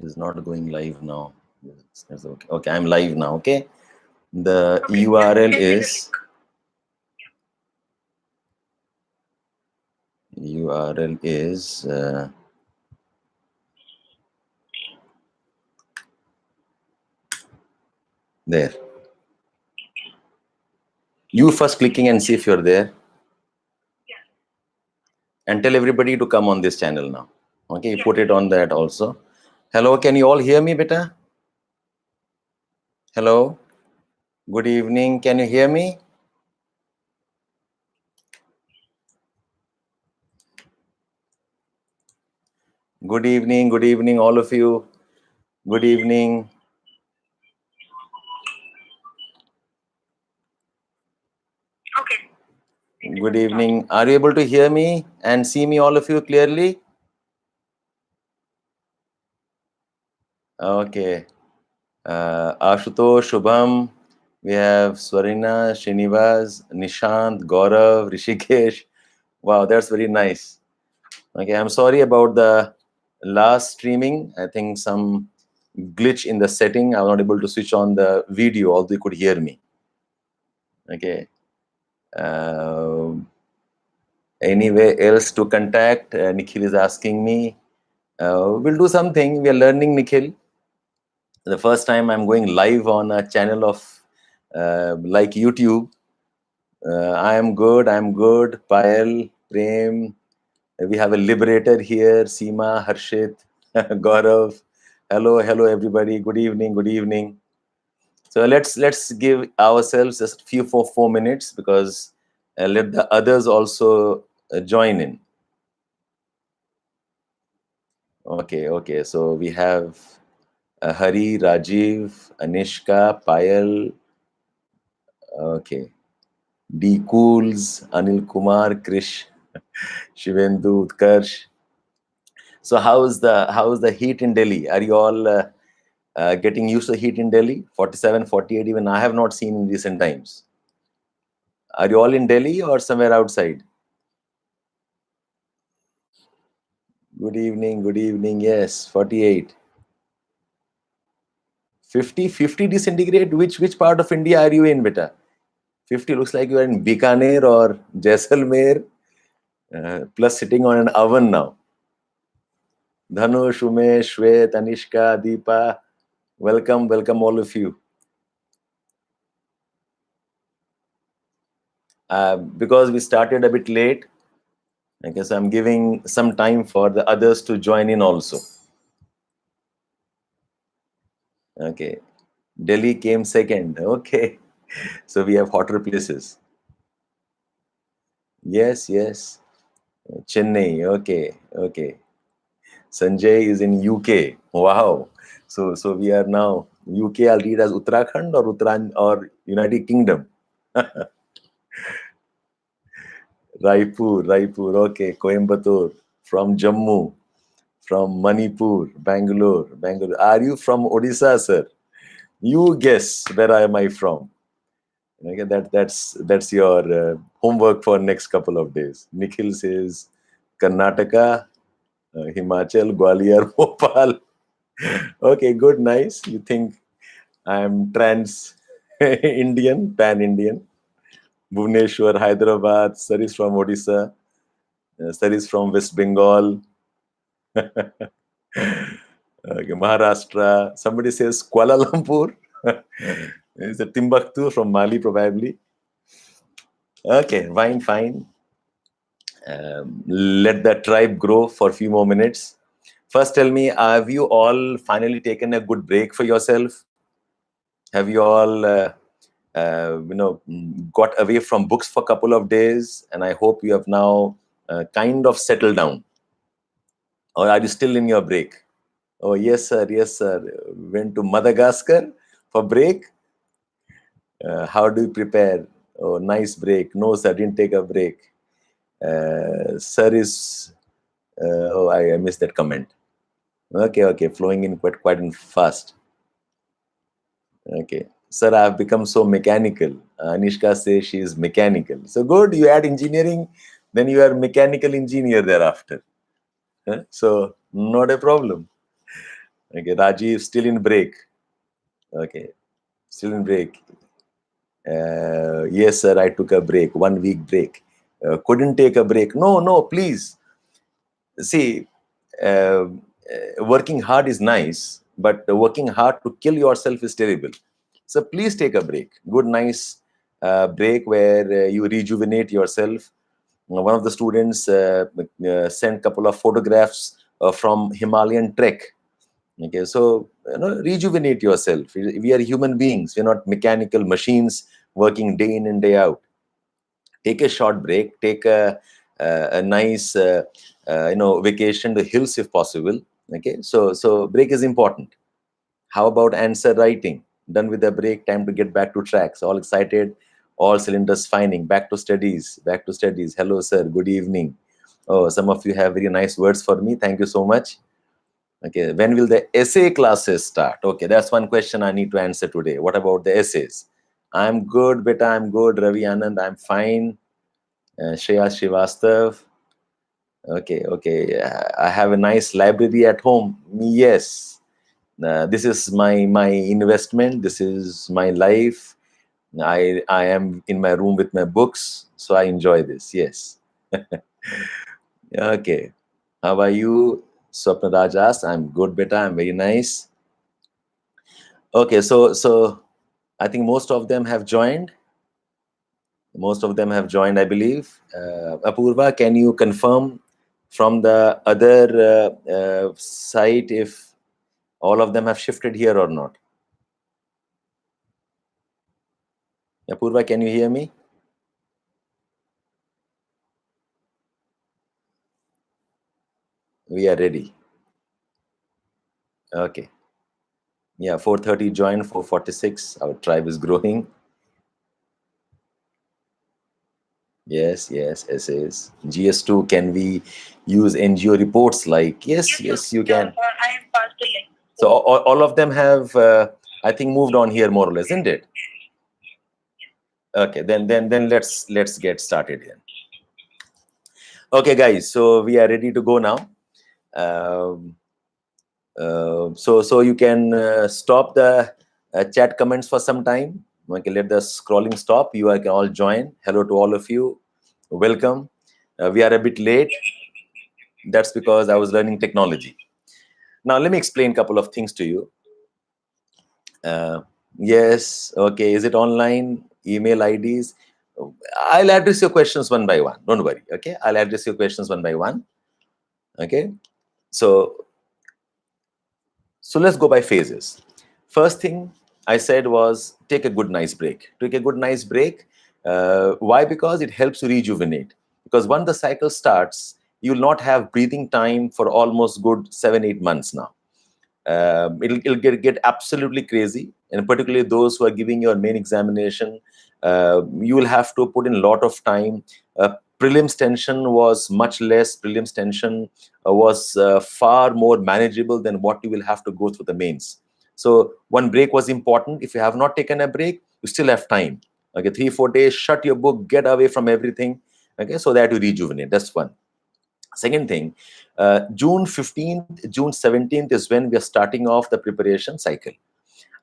It's not going live now. It's okay. Okay, I'm live now. Okay. The Okay, yeah, URL send me the is link. URL is there. You first clicking and see if you're there, Yeah, and tell everybody to come on this channel now. Okay, you yes, put it on that also. Hello, can you all hear me, beta? Hello. Good evening. Can you hear me? Good evening, all of you. Good evening. okay. Good evening. Are you able to hear me and see me, all of you, clearly? Okay. Ashutosh, Shubham, we have Swarina, Srinivas, Nishant, Gaurav, Rishikesh. Wow, that's very nice. Okay, I'm sorry about the last streaming. I think some glitch in the setting. I was not able to switch on the video, although you could hear me. Okay. Anyway, else to contact? Nikhil is asking me. We'll do something. We are learning, Nikhil. The first time I'm going live on a channel of like YouTube. I am good. I'm good. Payal, Prem. We have a liberator here. Seema, Harshit, Gaurav. Hello, hello, everybody. Good evening. Good evening. So let's give ourselves just few 4 minutes because let the others also join in. Okay, okay. So we have Hari, Rajiv, Anishka, Payal. Okay. D. Cools, Anil Kumar, Krish, Shivendu, Utkarsh. So how's the heat in Delhi? Are you all getting used to the heat in Delhi? 47, 48, even I have not seen in recent times. Are you all in Delhi or somewhere outside? Good evening, good evening. Yes, 48. 50, 50 centigrade. Which part of India are you in, beta? 50 looks like you are in Bikaner or Jaisalmer, plus sitting on an oven now. Dhanush, Umesh, Shwet, Anishka, Deepa, welcome, welcome all of you. Because we started a bit late, I guess I'm giving some time for the others to join in also. Okay. Delhi came second. Okay. So we have hotter places. Yes, yes. Chennai. Okay. Okay. Sanjay is in UK. Wow. So we are now UK. I'll read as Uttarakhand or or United Kingdom. Raipur. Okay. Coimbatore. From Jammu. From Manipur. Bangalore. Are you from Odisha, sir? You guess where am I from? Okay, that's your homework for next couple of days. Nikhil says Karnataka, Himachal, Gwalior, Bhopal. Okay, good, nice. You think I'm trans Indian, pan Indian? Bhubaneswar, Hyderabad. Sir is from Odisha. Sir is from West Bengal. Okay, Maharashtra. Somebody says Kuala Lumpur. It's a Timbuktu from Mali, probably. Okay, fine. Let the tribe grow for a few more minutes. First, tell me, have you all finally taken a good break for yourself? Have you all, got away from books for a couple of days? And I hope you have now kind of settled down. Or are you still in your break? Oh, yes, sir. Yes, sir. Went to Madagascar for break. How do you prepare? Oh, nice break. No, sir, didn't take a break. Sir is, I missed that comment. Okay, flowing in quite fast. Okay. Sir, I have become so mechanical. Anishka says she is mechanical. So good, you add engineering, then you are mechanical engineer thereafter. Huh? So not a problem. Okay, Rajiv still in break. Okay, still in break. Yes, sir, I took a break, 1 week break. Couldn't take a break. No, no, please. See, working hard is nice, but working hard to kill yourself is terrible. So please take a break. Good, nice break where you rejuvenate yourself. One of the students sent a couple of photographs from Himalayan trek. Okay, so rejuvenate yourself. We are human beings. We're not mechanical machines working day in and day out. Take a short break. Take a nice vacation to hills if possible. Okay, so break is important. How about answer writing? Done with the break, time to get back to tracks. All excited, all cylinders firing. Back to studies. Back to studies. Hello, sir. Good evening. Oh, some of you have very nice words for me. Thank you so much. Okay, when will the essay classes start? Okay, that's one question I need to answer today. What about the essays? I'm good, beta. I'm good. Ravi Anand, I'm fine. Shreya Srivastav. Okay, okay. I have a nice library at home. Yes. This is my investment. This is my life. I am in my room with my books, so I enjoy this. Yes. Okay. How are you? Swapna Raj asked, I'm good, beta. I'm very nice. Okay, so I think most of them have joined. Most of them have joined, I believe. Apurva, can you confirm from the other site if all of them have shifted here or not? Apurva, can you hear me? We are ready. Okay. Yeah, 4:30 joined, 4:46. Our tribe is growing. Yes, yes, essays. GS2, can we use NGO reports like? Yes, yes, you can. I am past the link. So all of them have, I think, moved on here more or less, isn't it? Okay, then let's get started here. Okay, guys, so we are ready to go now. So you can stop the chat comments for some time. Okay, let the scrolling stop. You can all join. Hello to all of you. Welcome. We are a bit late. That's because I was learning technology. Now let me explain a couple of things to you. Yes. Okay. Is it online? Email IDs? I'll address your questions one by one. Don't worry. Okay. I'll address your questions one by one. Okay. So let's go by phases. First thing I said was take a good, nice break. Take a good, nice break. Why? Because it helps you rejuvenate. Because once the cycle starts, you will not have breathing time for almost good 7-8 months now. It'll get absolutely crazy, and particularly those who are giving your main examination, you will have to put in a lot of time. Prelims tension was much less. Prelims tension was far more manageable than what you will have to go through the mains. So one break was important. If you have not taken a break, you still have time. Okay, 3-4 days, shut your book, get away from everything. Okay, so that you rejuvenate. That's one. Second thing, June 15th, June 17th is when we are starting off the preparation cycle.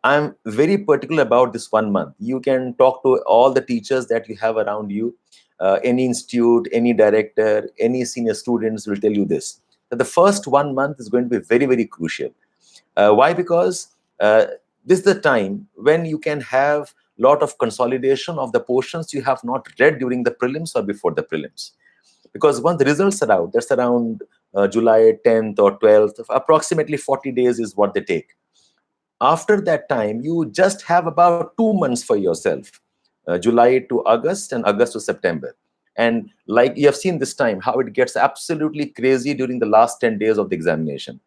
I'm very particular about this 1 month. You can talk to all the teachers that you have around you, any institute, any director, any senior students will tell you this, that the first 1 month is going to be very, very crucial. Why? Because this is the time when you can have a lot of consolidation of the portions you have not read during the prelims or before the prelims. Because once the results are out, that's around July 10th or 12th, approximately 40 days is what they take. After that time, you just have about 2 months for yourself, July to August and August to September. And like you have seen this time, how it gets absolutely crazy during the last 10 days of the examination.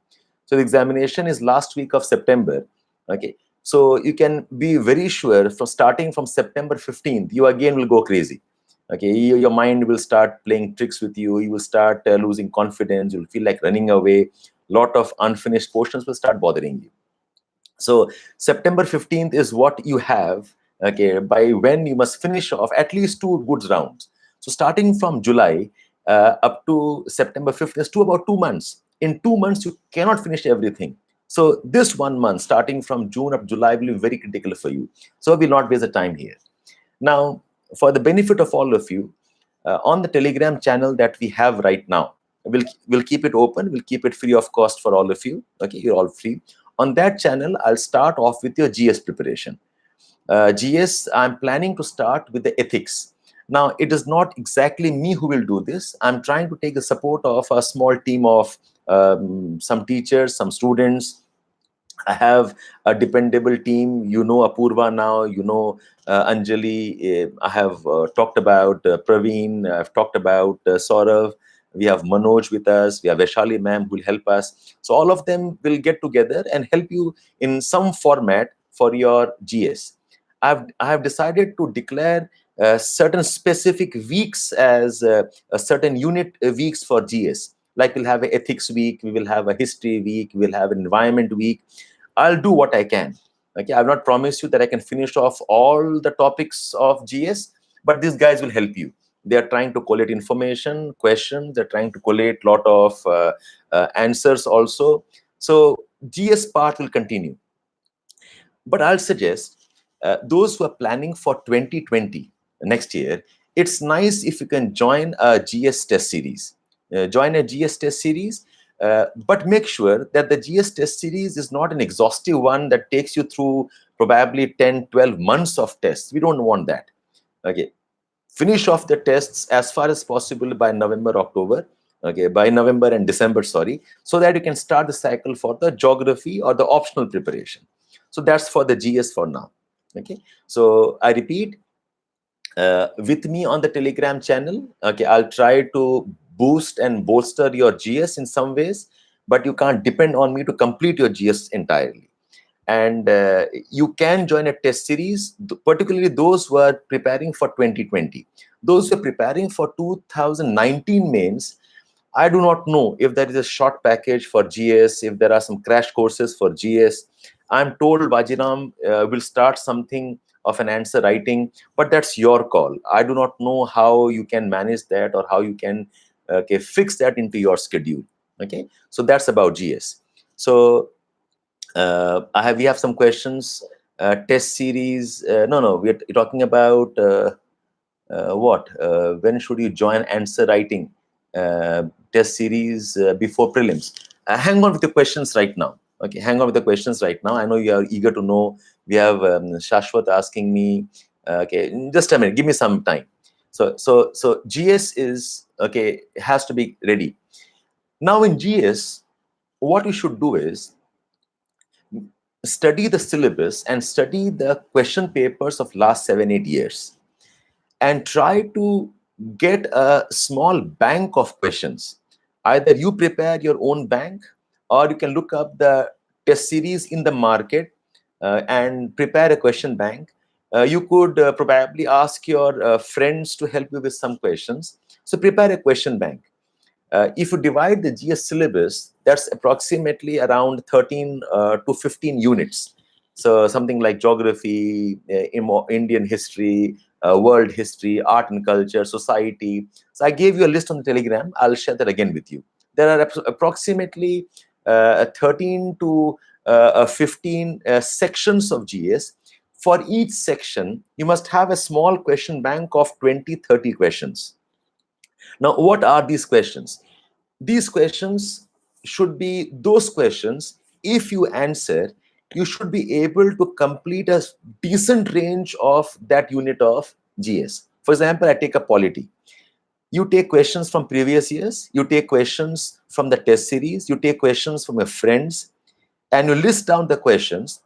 So the examination is last week of September. Okay. So you can be very sure from starting from September 15th, you again will go crazy. Okay, your mind will start playing tricks with you. You will start losing confidence. You'll feel like running away. Lot of unfinished portions will start bothering you. So September 15th is what you have, okay, by when you must finish off at least 2 good rounds. So starting from July up to September 5th is about 2 months. In 2 months, you cannot finish everything. So this 1 month, starting from June up July, will be very critical for you. So we'll not waste the time here. Now, for the benefit of all of you, on the Telegram channel that we have right now, we'll keep it open. We'll keep it free of cost for all of you. Okay, you're all free. On that channel, I'll start off with your GS preparation. GS, I'm planning to start with the ethics. Now, it is not exactly me who will do this. I'm trying to take the support of a small team of some teachers, some students. I have a dependable team. You know Apurva now. You know Anjali. I have talked about Praveen. I've talked about Saurav. We have Manoj with us. We have Vaishali ma'am who will help us. So all of them will get together and help you in some format for your GS. I have decided to declare certain specific weeks as a certain unit weeks for GS. Like we'll have an ethics week, we will have a history week, we'll have an environment week. I'll do what I can. Okay, I've not promised you that I can finish off all the topics of GS, but these guys will help you. They are trying to collate information, questions. They're trying to collate lot of answers also. So GS part will continue. But I'll suggest those who are planning for 2020 next year, it's nice if you can join a GS test series. Join a GS test series, but make sure that the GS test series is not an exhaustive one that takes you through probably 10, 12 months of tests. We don't want that. Okay. Finish off the tests as far as possible by November, October. Okay, by November and December, sorry, so that you can start the cycle for the geography or the optional preparation. So that's for the GS for now. Okay, so I repeat, with me on the Telegram channel, okay, I'll try to boost and bolster your GS in some ways, but you can't depend on me to complete your GS entirely. And you can join a test series, particularly those who are preparing for 2020. Those who are preparing for 2019 mains, I do not know if there is a short package for GS, if there are some crash courses for GS. I'm told Vajiram will start something of an answer writing, but that's your call. I do not know how you can manage that or how you can fix that into your schedule. Okay, so that's about GS. So we have some questions. Test series. No, we're talking about what? When should you join answer writing test series before prelims? Hang on with the questions right now. Okay, hang on with the questions right now. I know you are eager to know. We have Shashwat asking me. Okay, just a minute. Give me some time. So GS is okay. Has to be ready. Now in GS, what you should do is study the syllabus and study the question papers of last 7-8 years and try to get a small bank of questions. Either you prepare your own bank or you can look up the test series in the market and prepare a question bank. You could probably ask your friends to help you with some questions. So prepare a question bank. If you divide the GS syllabus, that's approximately around 13 to 15 units. So something like geography, Indian history, world history, art and culture, society. So I gave you a list on the Telegram. I'll share that again with you. There are approximately 13 to 15 sections of GS. For each section, you must have a small question bank of 20, 30 questions. Now, what are these questions? These questions should be those questions, if you answer, you should be able to complete a decent range of that unit of GS. For example, I take a polity. You take questions from previous years, you take questions from the test series, you take questions from your friends, and you list down the questions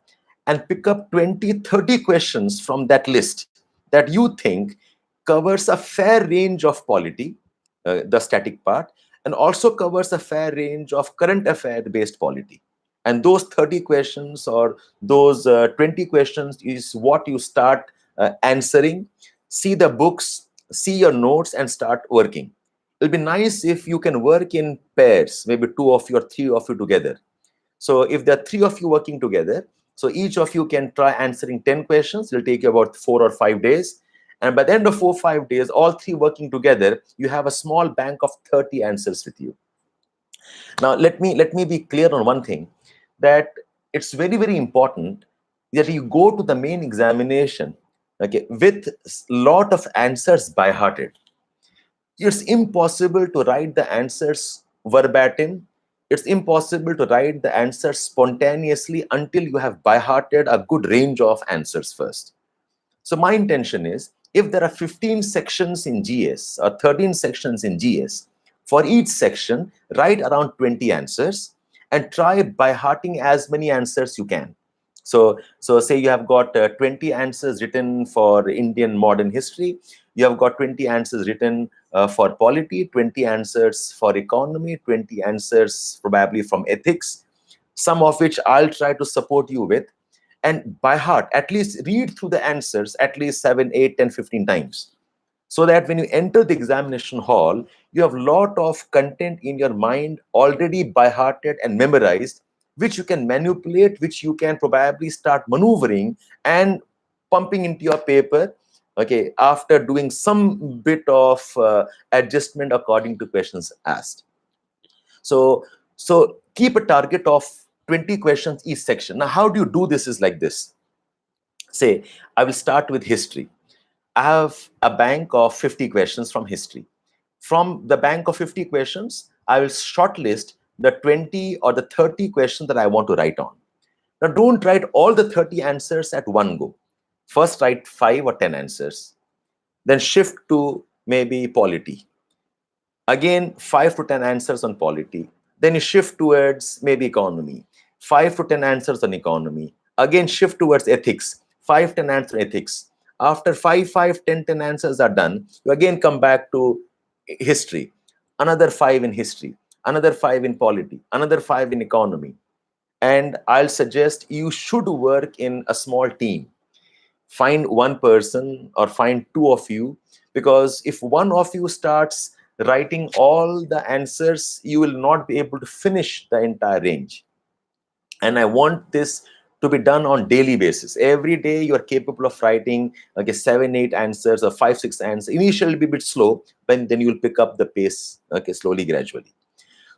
and pick up 20, 30 questions from that list that you think covers a fair range of polity, the static part, and also covers a fair range of current affair based polity. And those 30 questions or those 20 questions is what you start answering. See the books, see your notes, and start working. It'll be nice if you can work in pairs, maybe 2 of you or 3 of you together. So if there are 3 of you working together, so each of you can try answering 10 questions. It'll take you about 4 or 5 days. And by the end of 4 or 5 days, all 3 working together, you have a small bank of 30 answers with you. Now, let me be clear on one thing. that it's very, very important that you go to the main examination, okay, with lot of answers by hearted. It's impossible to write the answers verbatim. It's impossible to write the answers spontaneously until you have by hearted a good range of answers first. So my intention is, if there are 15 sections in GS or 13 sections in GS, for each section, write around 20 answers and try by hearting as many answers you can. So say you have got 20 answers written for Indian modern history, you have got 20 answers written for polity, 20 answers for economy, 20 answers probably from ethics, some of which I'll try to support you with. And by heart, at least read through the answers at least 7, 8, 10, 15 times, so that when you enter the examination hall, you have a lot of content in your mind already by hearted and memorized, which you can manipulate, which you can probably start maneuvering and pumping into your paper, okay, after doing some bit of adjustment according to questions asked. So keep a target of 20 questions each section. Now, how do you do this is like this. Say, I will start with history. I have a bank of 50 questions from history. From the bank of 50 questions, I will shortlist the 20 or the 30 questions that I want to write on. Now, don't write all the 30 answers at one go. First, write 5 or 10 answers. Then shift to maybe polity. Again, 5 to 10 answers on polity. Then you shift towards maybe economy. 5 to 10 answers on economy. Again, shift towards ethics. 5, 10 answers on ethics. After 5, 5, 10, 10 answers are done, you again come back to history. Another 5 in history. Another 5 in polity. Another 5 in economy. And I'll suggest you should work in a small team. Find one person or find two of you, because if one of you starts writing all the answers, you will not be able to finish the entire range. And I want this to be done on daily basis. Every day you are capable of writing, okay, 7, 8 answers or 5, 6 answers. Initially be a bit slow, but then you will pick up the pace, okay, slowly, gradually.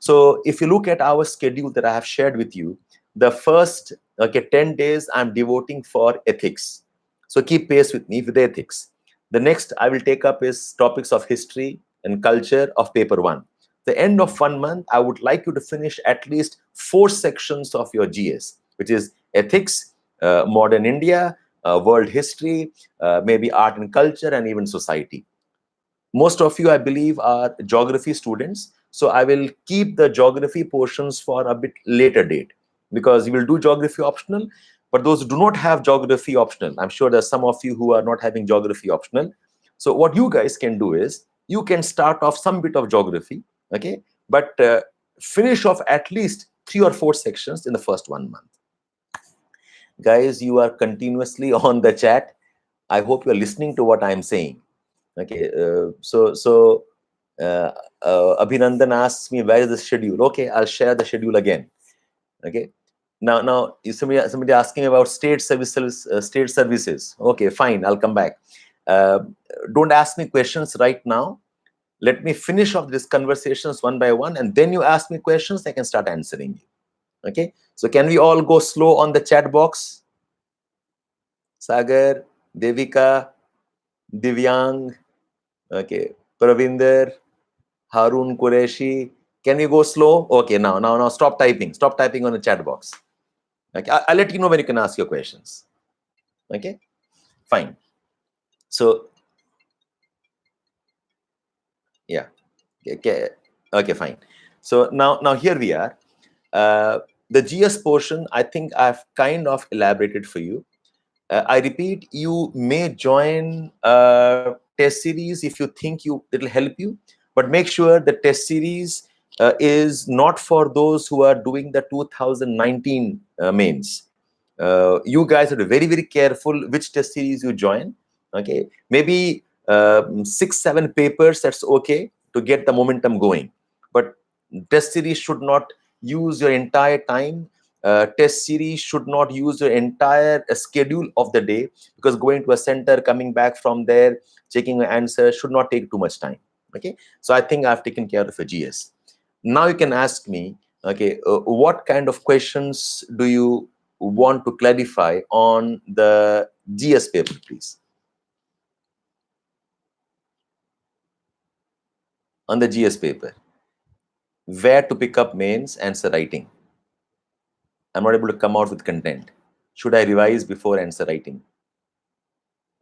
So if you look at our schedule that I have shared with you, the first 10 days I'm devoting for ethics. So keep pace with me with the ethics. The next I will take up is topics of history and culture of paper 1. The end of 1 month, I would like you to finish at least 4 sections of your GS, which is ethics, modern India, world history, maybe art and culture, and even society. Most of you, I believe, are geography students. So I will keep the geography portions for a bit later date, because you will do geography optional. But those who do not have geography optional, I'm sure there's some of you who are not having geography optional. So what you guys can do is, you can start off some bit of geography, okay? But finish off at least 3 or 4 sections in the first 1 month. Guys, you are continuously on the chat. I hope you're listening to what I'm saying. Okay, Abhinandan asks me, where is the schedule? Okay, I'll share the schedule again. Okay, now somebody asking about state services. Okay, fine, I'll come back. Don't ask me questions right now. Let me finish off these conversations one by one, and then you ask me questions, I can start answering you. Okay, so can we all go slow on the chat box? Sagar, Devika, Divyang, okay, Pravinder, Harun Qureshi. Can we go slow? Okay, now stop typing. Stop typing on the chat box. Okay, I'll let you know when you can ask your questions. Okay, fine. So, yeah. Okay, fine. So now here we are. The GS portion, I think I've kind of elaborated for you. I repeat, you may join a test series if you think it'll help you, but make sure the test series is not for those who are doing the 2019 mains. You guys are very, very careful which test series you join. Okay, maybe 6, 7 papers, that's okay to get the momentum going. But test series should not use your entire time. Test series should not use your entire schedule of the day, because going to a center, coming back from there, checking the answer should not take too much time. Okay, so I think I've taken care of a GS. Now you can ask me, Okay, what kind of questions do you want to clarify on the GS paper, please? On the GS paper, where to pick up mains, answer writing. I'm not able to come out with content. Should I revise before answer writing?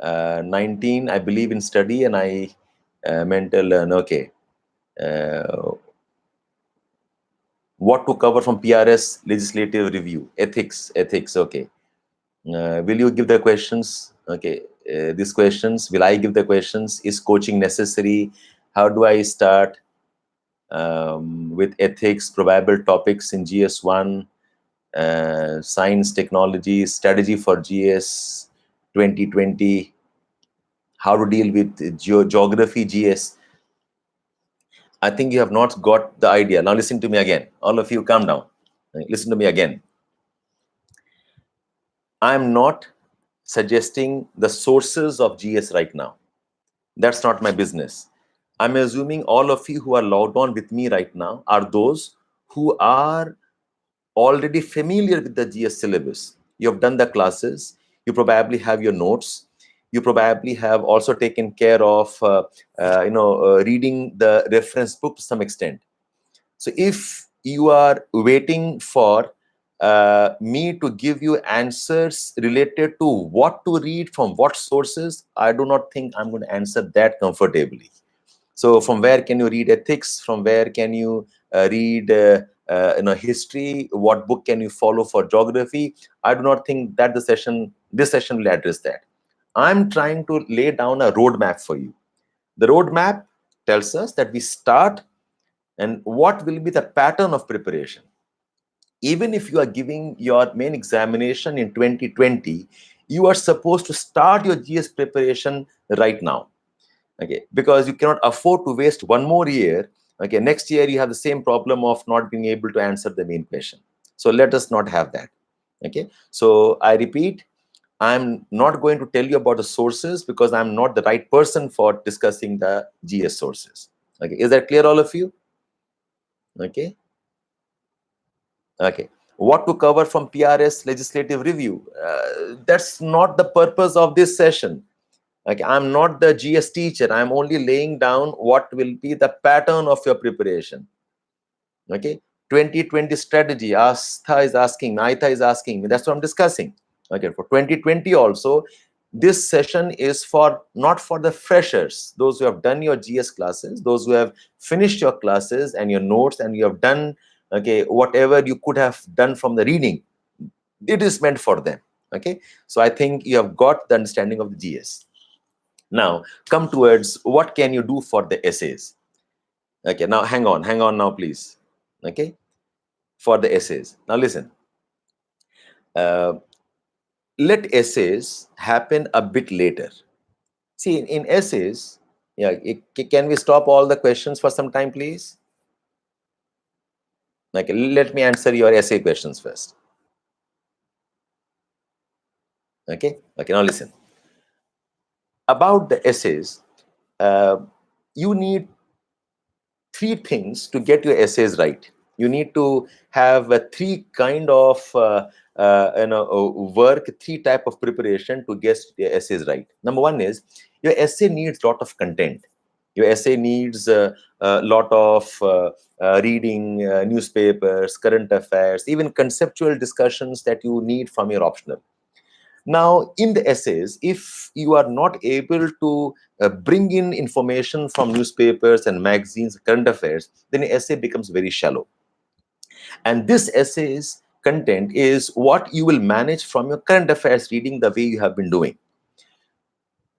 19, I believe in study and I mental learn. Okay. What to cover from PRS legislative review? Ethics. Okay. Will you give the questions? Okay. These questions, will I give the questions? Is coaching necessary? How do I start with ethics, probable topics in GS1, science, technology, strategy for GS 2020, how to deal with geography GS? I think you have not got the idea. Now listen to me again. All of you, calm down. Listen to me again. I'm not suggesting the sources of GS right now. That's not my business. I'm assuming all of you who are logged on with me right now are those who are already familiar with the GS syllabus. You have done the classes. You probably have your notes. You probably have also taken care of, reading the reference book to some extent. So if you are waiting for me to give you answers related to what to read from what sources, I do not think I'm going to answer that comfortably. So from where can you read ethics? From where can you read history? What book can you follow for geography? I do not think that this session will address that. I'm trying to lay down a roadmap for you. The roadmap tells us that we start and what will be the pattern of preparation. Even if you are giving your main examination in 2020, you are supposed to start your GS preparation right now. Okay, because you cannot afford to waste one more year. Okay, next year you have the same problem of not being able to answer the main question. So let us not have that. Okay, so I repeat, I'm not going to tell you about the sources because I'm not the right person for discussing the GS sources. Okay, is that clear, all of you? Okay. Okay. What to cover from PRS legislative review? That's not the purpose of this session. Okay, I'm not the GS teacher. I'm only laying down what will be the pattern of your preparation. Okay, 2020 strategy. Astha is asking me, Aitha is asking me. That's what I'm discussing. Okay, for 2020 also, this session is for not for the freshers, those who have done your GS classes, those who have finished your classes and your notes, and you have done whatever you could have done from the reading. It is meant for them. Okay, so I think you have got the understanding of the GS. Now, come towards what can you do for the essays. Okay, now hang on now, please. Okay, for the essays. Now listen. Let essays happen a bit later. See, in essays, yeah, can we stop all the questions for some time, please? Okay, let me answer your essay questions first. Okay, now listen. About the essays, you need three things to get your essays right. You need to have three kind of work, three type of preparation to get your essays right. Number one is your essay needs lot of content. Your essay needs a lot of reading newspapers, current affairs, even conceptual discussions that you need from your optional. Now, in the essays, if you are not able to bring in information from newspapers and magazines, current affairs, then the essay becomes very shallow. And this essay's content is what you will manage from your current affairs reading the way you have been doing.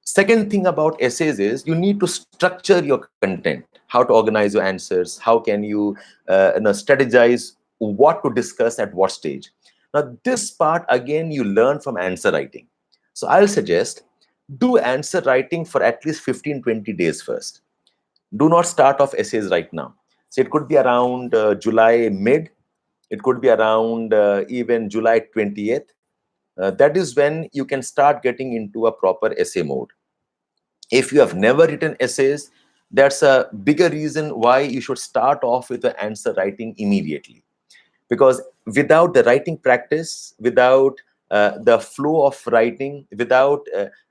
Second thing about essays is you need to structure your content, how to organize your answers, how can you strategize what to discuss at what stage. Now, this part, again, you learn from answer writing. So I'll suggest do answer writing for at least 15-20 days first. Do not start off essays right now. So it could be around July mid. It could be around even July 20th. That is when you can start getting into a proper essay mode. If you have never written essays, that's a bigger reason why you should start off with the answer writing immediately. Because without the writing practice, without the flow of writing, without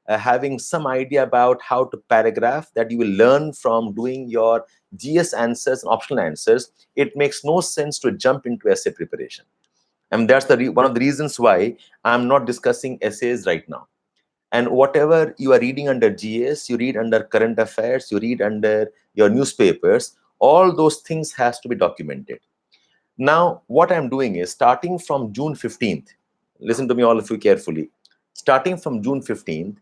having some idea about how to paragraph that you will learn from doing your GS answers and optional answers, it makes no sense to jump into essay preparation. And that's one of the reasons why I'm not discussing essays right now. And whatever you are reading under GS, you read under current affairs, you read under your newspapers, all those things has to be documented. Now, what I'm doing is starting from June 15th, listen to me all of you carefully, starting from June 15th,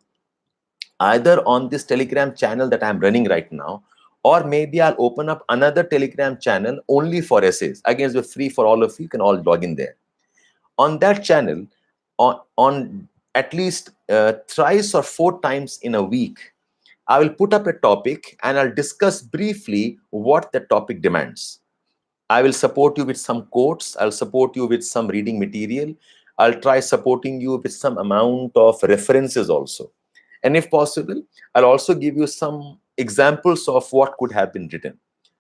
either on this Telegram channel that I'm running right now, or maybe I'll open up another Telegram channel only for essays. Again, it's free for all of you, you can all log in there. On that channel, on at least thrice or 4 times in a week, I will put up a topic and I'll discuss briefly what the topic demands. I will support you with some quotes. I'll support you with some reading material. I'll try supporting you with some amount of references also. And if possible, I'll also give you some examples of what could have been written.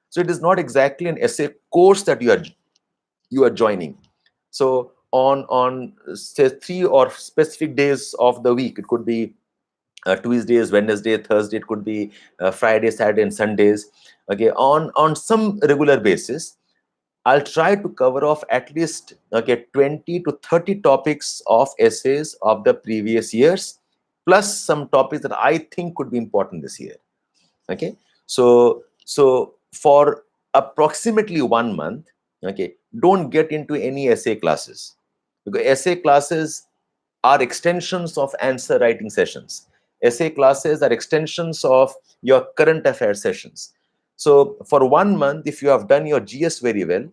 So it is not exactly an essay course that you are joining. So on say 3 or specific days of the week, it could be Tuesdays, Wednesday, Thursday, it could be Friday, Saturday, and Sundays. Okay, on some regular basis, I'll try to cover off at least 20 to 30 topics of essays of the previous years, plus some topics that I think could be important this year. Okay, so for approximately 1 month, okay, don't get into any essay classes, because essay classes are extensions of answer writing sessions. Essay classes are extensions of your current affairs sessions. So for 1 month, if you have done your GS very well,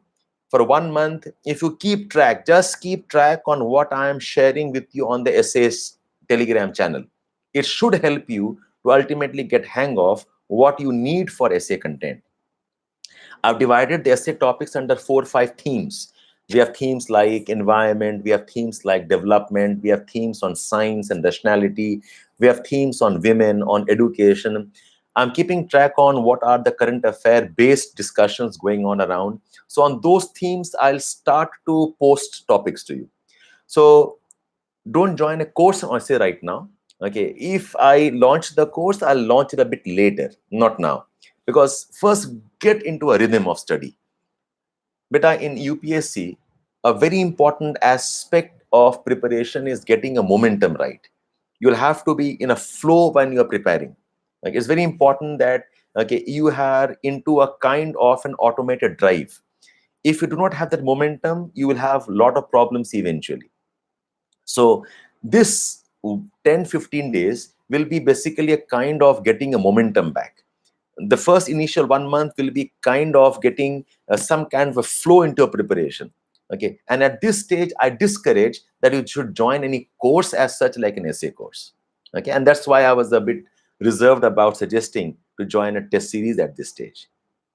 for 1 month, if you keep track, just keep track on what I am sharing with you on the essays Telegram channel. It should help you to ultimately get hang of what you need for essay content. I've divided the essay topics under 4 or 5 themes. We have themes like environment, we have themes like development, we have themes on science and rationality, we have themes on women, on education. I'm keeping track on what are the current affair based discussions going on around. So on those themes, I'll start to post topics to you. So don't join a course on essay right now. Okay, if I launch the course, I'll launch it a bit later, not now. Because first, get into a rhythm of study. But in UPSC, a very important aspect of preparation is getting a momentum right. You'll have to be in a flow when you're preparing. Like, it's very important that you are into a kind of an automated drive. If you do not have that momentum, you will have a lot of problems eventually. So this 10-15 days will be basically a kind of getting a momentum back. The first initial 1 month will be kind of getting some kind of a flow into a preparation. Okay, and at this stage, I discourage that you should join any course as such, like an essay course. Okay, and that's why I was a bit reserved about suggesting to join a test series at this stage.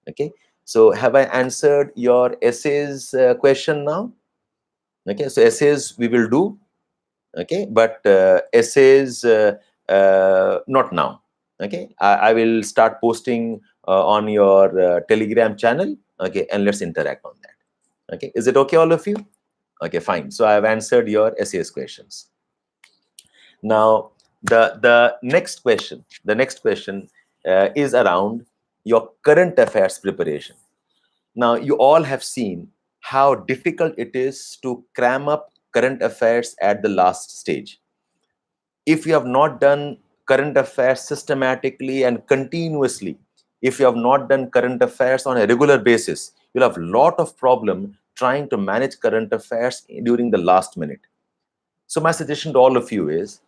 Okay, so have I answered your essays question now? Okay, so essays we will do. Okay, but essays not now. Okay, I will start posting on your Telegram channel. Okay, and let's interact on that. Okay, is it okay, all of you? Okay, fine. So I've answered your essays questions. Now the next question is around your current affairs preparation. Now, you all have seen how difficult it is to cram up current affairs at the last stage. If you have not done current affairs systematically and continuously, if you have not done current affairs on a regular basis, you'll have a lot of problem trying to manage current affairs during the last minute. So my suggestion to all of you is,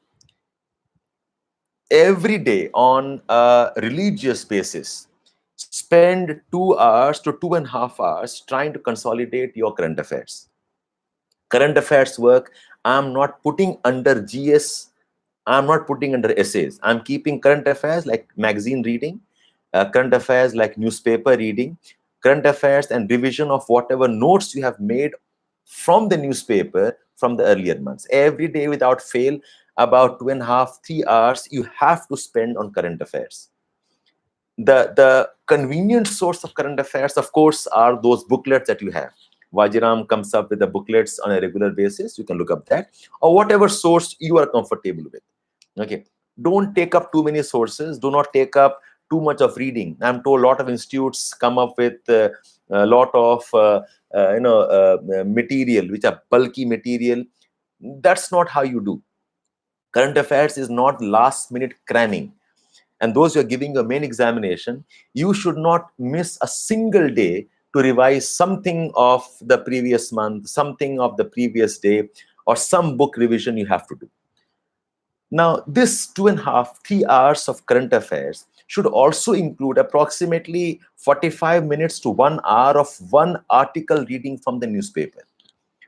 every day on a religious basis, spend 2 hours to 2.5 hours trying to consolidate your current affairs. Current affairs work, I'm not putting under GS, I'm not putting under essays. I'm keeping current affairs like magazine reading, current affairs like newspaper reading, current affairs and revision of whatever notes you have made from the newspaper from the earlier months. Every day without fail, about 2.5, 3 hours you have to spend on current affairs. The convenient source of current affairs, of course, are those booklets that you have. Vajiram comes up with the booklets on a regular basis. You can look up that, or whatever source you are comfortable with. Okay, don't take up too many sources. Do not take up too much of reading. I'm told a lot of institutes come up with a lot of material, which are bulky material. That's not how you do. Current affairs is not last minute cramming. And those who are giving your main examination, you should not miss a single day to revise something of the previous month, something of the previous day, or some book revision you have to do. Now, this 2.5, 3 hours of current affairs should also include approximately 45 minutes to 1 hour of one article reading from the newspaper.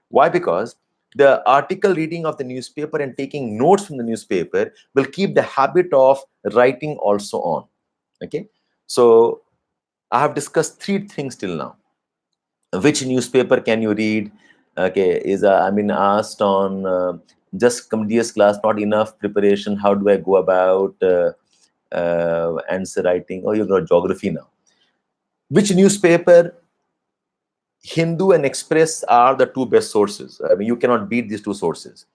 Why? Because the article reading of the newspaper and taking notes from the newspaper will keep the habit of writing also on. Okay. So I have discussed 3 things till now. Which newspaper can you read? Okay. I've been asked on just come DS class, not enough preparation. How do I go about answer writing? Oh, you've got geography now. Which newspaper? Hindu and Express are the 2 best sources. I mean, you cannot beat these 2 sources.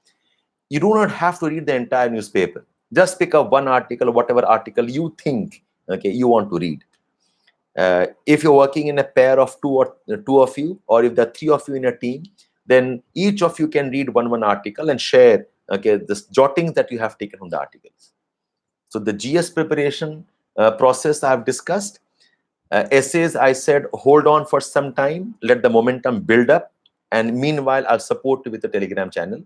You do not have to read the entire newspaper. Just pick up one article, whatever article you think, okay, you want to read. If you're working in a pair of two of you, or if there are 3 of you in a team, then each of you can read one article and share, okay, the jottings that you have taken from the articles. So the GS preparation process I have discussed. Essays, I said, hold on for some time, let the momentum build up, and meanwhile, I'll support you with the Telegram channel.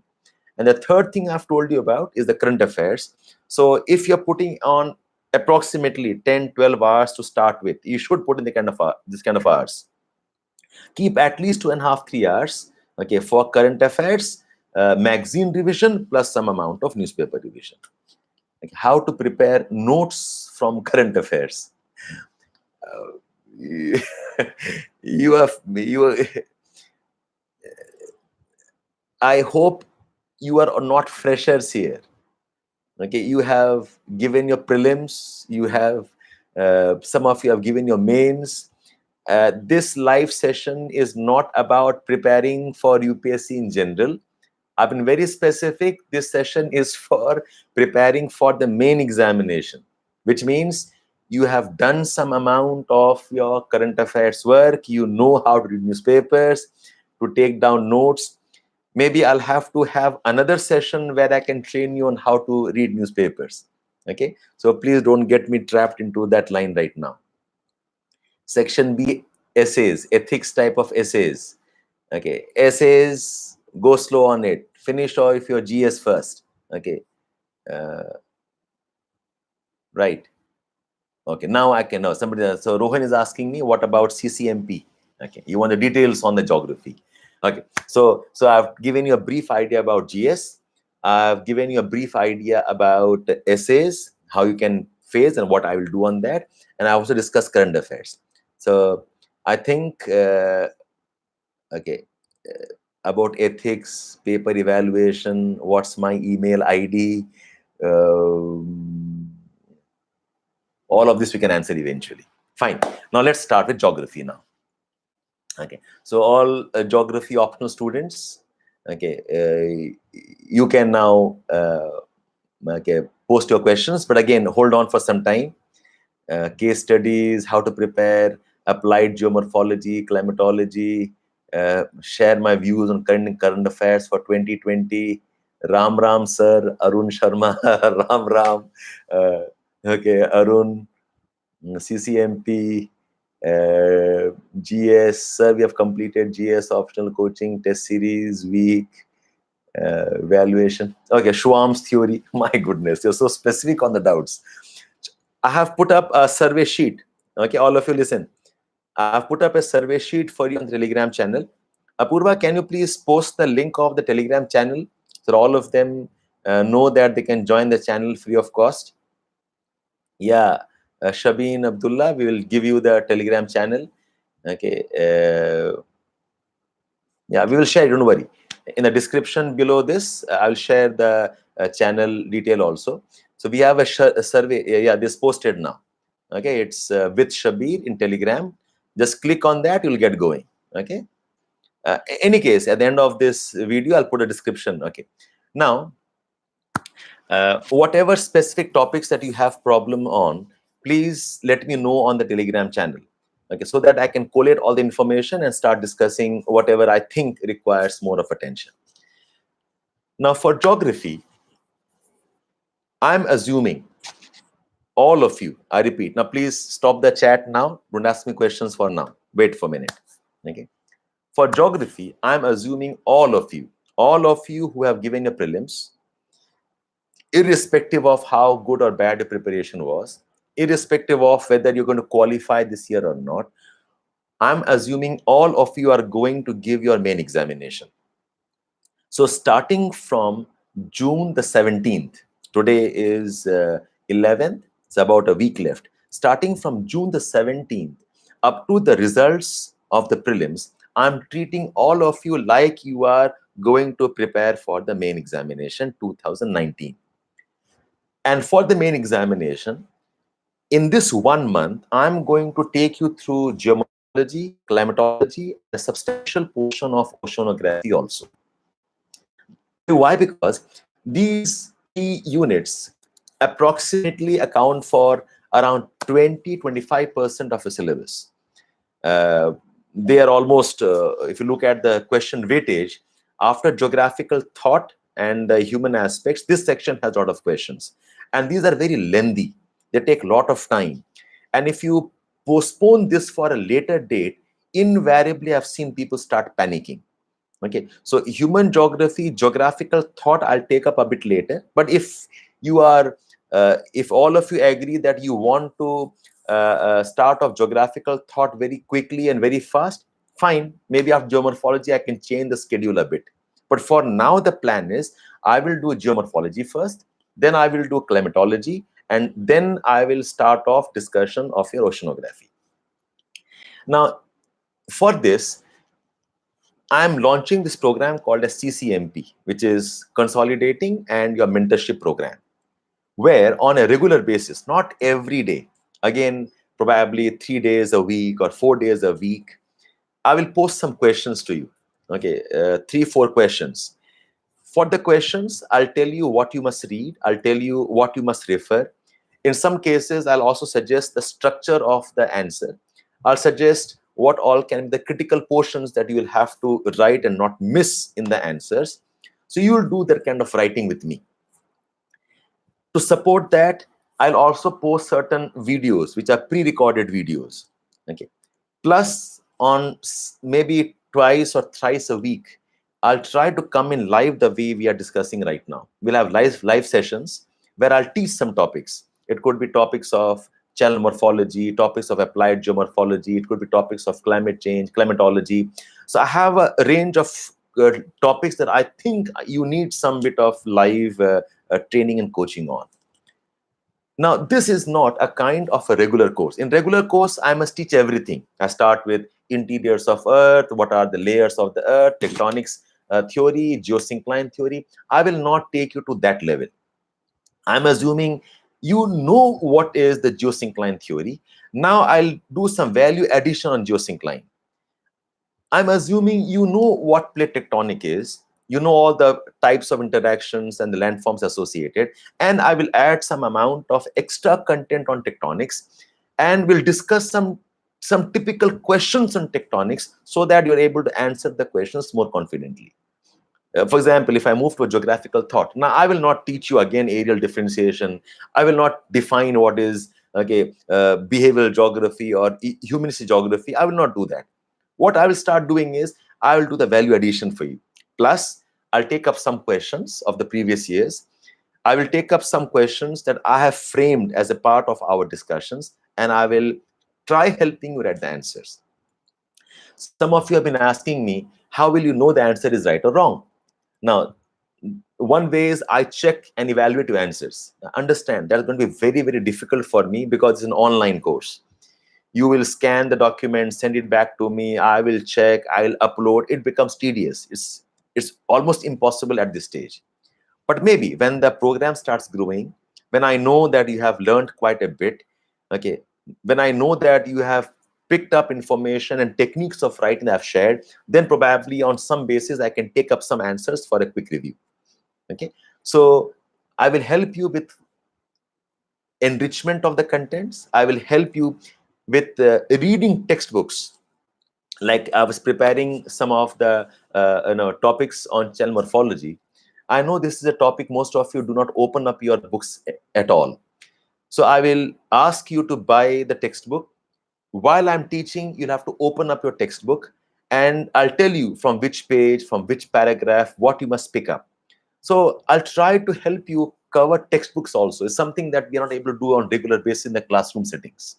And the third thing I've told you about is the current affairs. So if you're putting on approximately 10, 12 hours to start with, you should put in this kind of hours. Keep at least 2.5, 3 hours, okay, for current affairs, magazine revision, plus some amount of newspaper revision. Like how to prepare notes from current affairs. I hope you are not freshers here. Okay, you have given your prelims, you have some of you have given your mains. This live session is not about preparing for UPSC in general. I've been very specific. This session is for preparing for the main examination, which means you have done some amount of your current affairs work. You know how to read newspapers, to take down notes. Maybe I'll have to have another session where I can train you on how to read newspapers. Okay, so please don't get me trapped into that line right now. Section B, essays, ethics type of essays. Okay, essays, go slow on it. Finish off your GS first. Okay, right. Okay, now I can know. So Rohan is asking me, what about Ccmp? Okay, you want the details on the geography. Okay, so I've given you a brief idea about GS. I've given you a brief idea about essays, how you can phase and what I will do on that. And I also discussed current affairs. So I think, about ethics, paper evaluation, what's my email ID, all of this we can answer eventually. Fine. Now let's start with geography now. Okay. So all geography optional students, okay, you can now post your questions, but again, hold on for some time. Case studies, how to prepare, applied geomorphology, climatology, share my views on current affairs for 2020. Ram sir, Arun Sharma, Ram. Okay, Arun, Ccmp, GS, sir, we have completed GS optional coaching test series week. Evaluation. Okay, Schwarm's theory. My goodness, you're so specific on the doubts. I have put up a survey sheet. Okay, all of you listen. I have put up a survey sheet for you on the Telegram channel. Apurva, can you please post the link of the Telegram channel so all of them know that they can join the channel free of cost? Yeah, Shabin Abdullah, we will give you the Telegram channel. Okay. Yeah, we will share, don't worry. In the description below this, I'll share the channel detail also. So we have a survey. Yeah, this posted now. Okay, it's with Shabbir in Telegram. Just click on that, you'll get going. Okay. Any case, at the end of this video, I'll put a description. Okay. Now, whatever specific topics that you have problem on, please let me know on the Telegram channel. Okay, so that I can collate all the information and start discussing whatever I think requires more of attention. Now, for geography, I'm assuming all of you, I repeat, now please stop the chat now. Don't ask me questions for now. Wait for a minute. Okay. For geography, I'm assuming all of you who have given your prelims, irrespective of how good or bad your preparation was, irrespective of whether you're going to qualify this year or not, I'm assuming all of you are going to give your main examination. So starting from June the 17th, today is 11th, it's about a week left. Starting from June the 17th up to the results of the prelims, I'm treating all of you like you are going to prepare for the main examination 2019. And for the main examination, in this 1 month, I'm going to take you through geomorphology, climatology, and a substantial portion of oceanography also. Why? Because these 3 units approximately account for around 20-25% of a syllabus. They are almost, if you look at the question weightage, after geographical thought and the human aspects, this section has a lot of questions. And these are very lengthy. They take a lot of time. And if you postpone this for a later date, invariably I've seen people start panicking. Okay, so human geography, geographical thought, I'll take up a bit later. But if you are, if all of you agree that you want to start off geographical thought very quickly and very fast, fine. Maybe after geomorphology, I can change the schedule a bit. But for now, the plan is I will do geomorphology first, then I will do climatology, and then I will start off discussion of your oceanography. Now, for this, I'm launching this program called as Ccmp, which is Consolidating and Your Mentorship Program, where on a regular basis, not every day, again, probably 3 days a week or 4 days a week, I will post some questions to you. Okay, 3-4 questions. For the questions, I'll tell you what you must read. I'll tell you what you must refer. In some cases, I'll also suggest the structure of the answer. I'll suggest what all can be the critical portions that you will have to write and not miss in the answers. So you will do that kind of writing with me. To support that, I'll also post certain videos, which are pre-recorded videos. Okay. Plus, on maybe twice or thrice a week, I'll try to come in live the way we are discussing right now. We'll have live sessions where I'll teach some topics. It could be topics of channel morphology, topics of applied geomorphology. It could be topics of climate change, climatology. So I have a range of topics that I think you need some bit of live training and coaching on. Now, this is not a kind of a regular course. In regular course, I must teach everything. I start with interiors of Earth, what are the layers of the Earth, tectonics theory, geosyncline theory. I will not take you to that level. I'm assuming you know what is the geosyncline theory. Now I'll do some value addition on geosyncline. I'm assuming you know what plate tectonic is. You know all the types of interactions and the landforms associated. And I will add some amount of extra content on tectonics. And we'll discuss some typical questions on tectonics so that you're able to answer the questions more confidently. For example, if I move to a geographical thought, now I will not teach you again areal differentiation. I will not define what is behavioral geography or humanistic geography. I will not do that. What I will start doing is I will do the value addition for you. Plus, I'll take up some questions of the previous years. I will take up some questions that I have framed as a part of our discussions, and I will try helping you write the answers. Some of you have been asking me, how will you know the answer is right or wrong? Now, one way is I check and evaluate your answers. Understand that's going to be very, very difficult for me because it's an online course. You will scan the document, send it back to me. I will check, I'll upload. It becomes tedious. It's almost impossible at this stage. But maybe when the program starts growing, when I know that you have learned quite a bit, okay, when I know that you have picked up information and techniques of writing I've shared, then probably on some basis I can take up some answers for a quick review. Okay, so I will help you with enrichment of the contents. I will help you with reading textbooks. Like I was preparing some of the topics on child morphology. I know this is a topic most of you do not open up your books at all. So I will ask you to buy the textbook. While I'm teaching, you'll have to open up your textbook, and I'll tell you from which page, from which paragraph, what you must pick up. So I'll try to help you cover textbooks also. It's something that we are not able to do on regular basis in the classroom settings.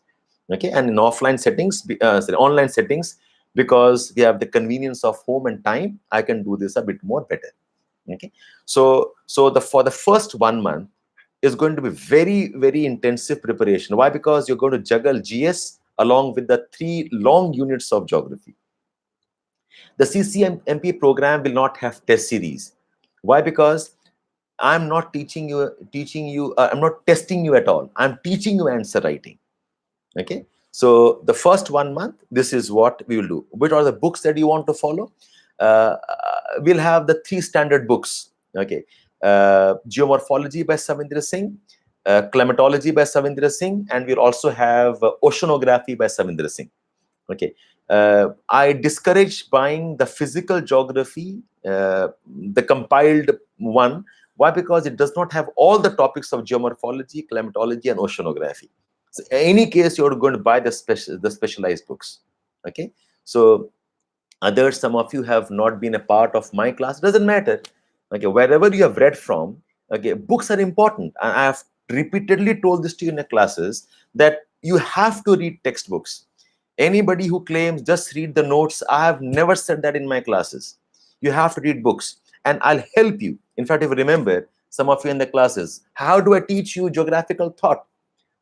Okay, and in offline settings, online settings, because we have the convenience of home and time, I can do this a bit more better. Okay, so for the first 1 month is going to be very, very intensive preparation. Why? Because you're going to juggle GS along with the 3 long units of geography. The Ccmp program will not have test series. Why? Because I'm not teaching you, I'm not testing you at all. I'm teaching you answer writing. Okay, so the first 1 month, this is what we will do. Which are the books that you want to follow? We'll have the 3 standard books. Okay, Geomorphology by Savindra Singh, Climatology by Savindra Singh, and we'll also have Oceanography by Savindra Singh. Okay, I discourage buying the physical geography, the compiled one. Why? Because it does not have all the topics of geomorphology, climatology, and oceanography. So in any case, you're going to buy the specialized books. Okay, so others, some of you have not been a part of my class. Doesn't matter. Okay, wherever you have read from, okay, books are important. I have repeatedly told this to you in the classes that you have to read textbooks. Anybody who claims just read the notes, I have never said that in my classes. You have to read books, and I'll help you. In fact, if you remember, some of you in the classes, how do I teach you geographical thought?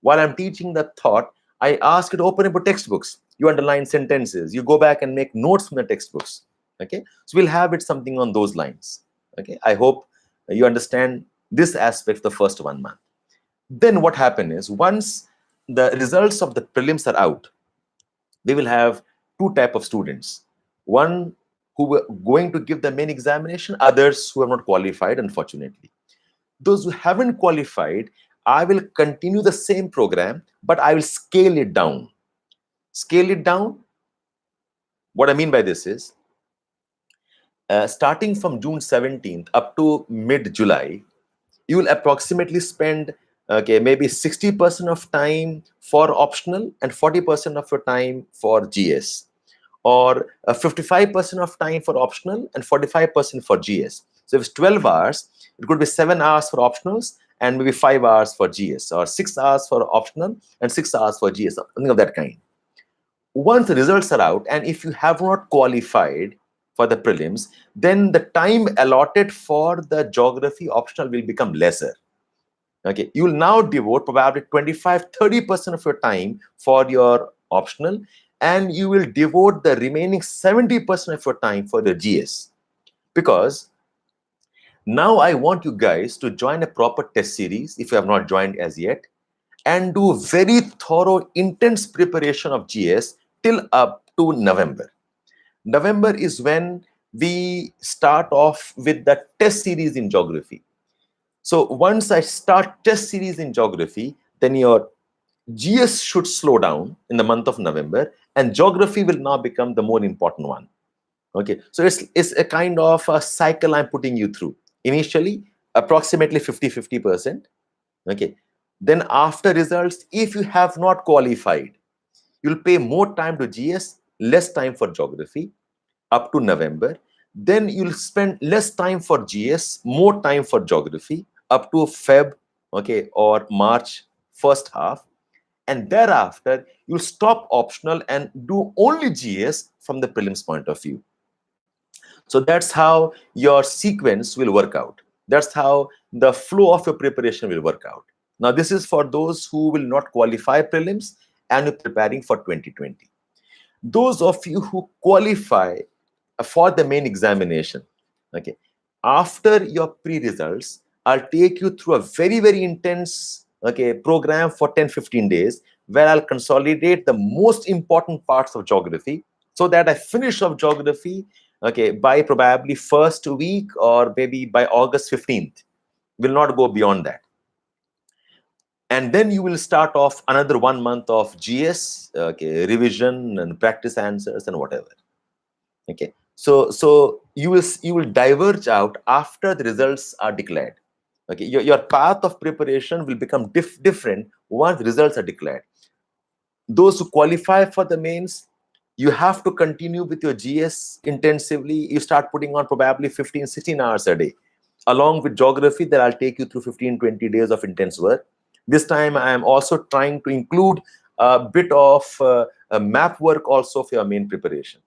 While I'm teaching the thought, I ask you to open up your textbooks. You underline sentences. You go back and make notes from the textbooks. Okay, so we'll have it something on those lines. Okay, I hope you understand this aspect the first 1 month. Then what happens is, once the results of the prelims are out, we will have 2 types of students. One who were going to give the main examination, others who have not qualified, unfortunately. Those who haven't qualified, I will continue the same program, but I will scale it down. Scale it down. What I mean by this is, starting from June 17th up to mid-July, you will approximately spend, okay, maybe 60% of time for optional and 40% of your time for GS, or 55% of time for optional and 45% for GS. So if it's 12 hours, it could be 7 hours for optionals and maybe 5 hours for GS, or 6 hours for optional and 6 hours for GS, something of that kind. Once the results are out, and if you have not qualified for the prelims, then the time allotted for the geography optional will become lesser. Okay, you will now devote probably 25-30% of your time for your optional, and you will devote the remaining 70% of your time for the GS. Because now I want you guys to join a proper test series, if you have not joined as yet, and do very thorough, intense preparation of GS till up to November. November is when we start off with the test series in geography. So once I start test series in geography, then your GS should slow down in the month of November, and geography will now become the more important one. Okay, so it's a kind of a cycle I'm putting you through. Initially, approximately 50-50%. Okay, then after results, if you have not qualified, you'll pay more time to GS, less time for geography up to November. Then you'll spend less time for GS, more time for geography up to Feb, okay, or March first half. And thereafter, you'll stop optional and do only GS from the prelims point of view. So that's how your sequence will work out. That's how the flow of your preparation will work out. Now, this is for those who will not qualify prelims and are preparing for 2020. Those of you who qualify for the main examination, okay, after your pre-results, I'll take you through a very, very intense okay, program for 10-15 days, where I'll consolidate the most important parts of geography, so that I finish off geography, okay, by probably first week or maybe by August 15th. Will not go beyond that. And then you will start off another 1 month of GS, okay, revision and practice answers and whatever. Okay, so you will diverge out after the results are declared. Okay, your path of preparation will become different once the results are declared. Those who qualify for the mains, you have to continue with your GS intensively. You start putting on probably 15-16 hours a day, along with geography that I'll take you through 15-20 days of intense work. This time I am also trying to include a bit of a map work also for your main preparation.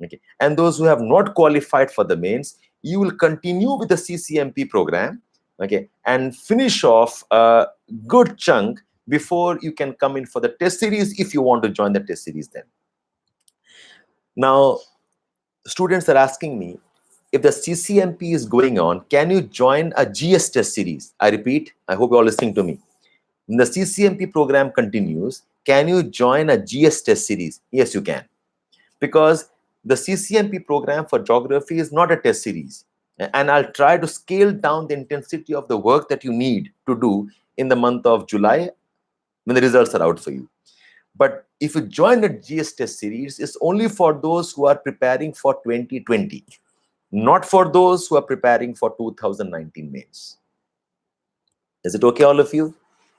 Okay, and those who have not qualified for the mains, you will continue with the CCMP program, okay, and finish off a good chunk before you can come in for the test series, if you want to join the test series then. Now, students are asking me, if the CCMP is going on, can you join a GS test series? I repeat, I hope you're all listening to me. When the CCMP program continues, can you join a GS test series? Yes, you can. Because the CCMP program for geography is not a test series. And I'll try to scale down the intensity of the work that you need to do in the month of July when the results are out for you. But if you join the GS test series, it's only for those who are preparing for 2020, not for those who are preparing for 2019 mains. Is it okay, all of you?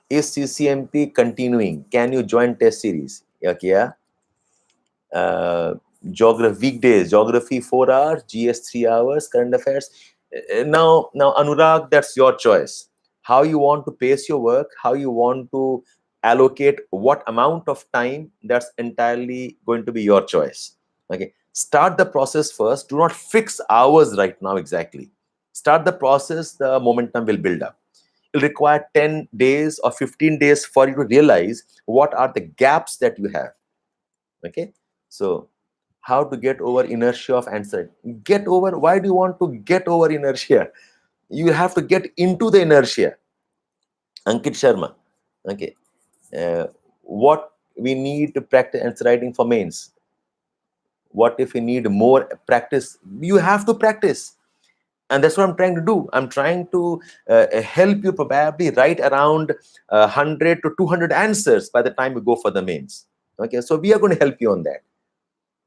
Is CCMP continuing? Can you join test series? Yeah. Geography weekdays, geography 4 hours, GS 3 hours, current affairs. Now Anurag, that's your choice. How you want to pace your work, how you want to allocate what amount of time, that's entirely going to be your choice. Okay, start the process first. Do not fix hours right now exactly. Start the process, the momentum will build up. It'll require 10 days or 15 days for you to realize what are the gaps that you have. Okay, so how to get over inertia of answer? Get over. Why do you want to get over inertia? You have to get into the inertia. Ankit Sharma. Okay, what we need to practice answer writing for mains? What if we need more practice? You have to practice. And that's what I'm trying to do. I'm trying to help you probably write around 100 to 200 answers by the time you go for the mains. Okay, so we are going to help you on that.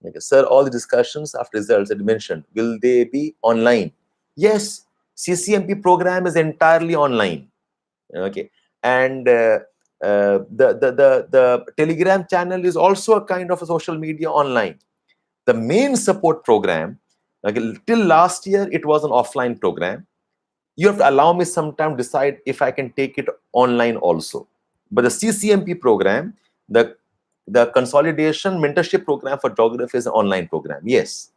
Okay, sir, all the discussions after results that you mentioned, will they be online? Yes, CCMP program is entirely online. Okay, and the Telegram channel is also a kind of a social media online. The main support program, okay, till last year, it was an offline program. You have to allow me some time to decide if I can take it online also. But the CCMP program, the consolidation mentorship program for geography is an online program. Yes.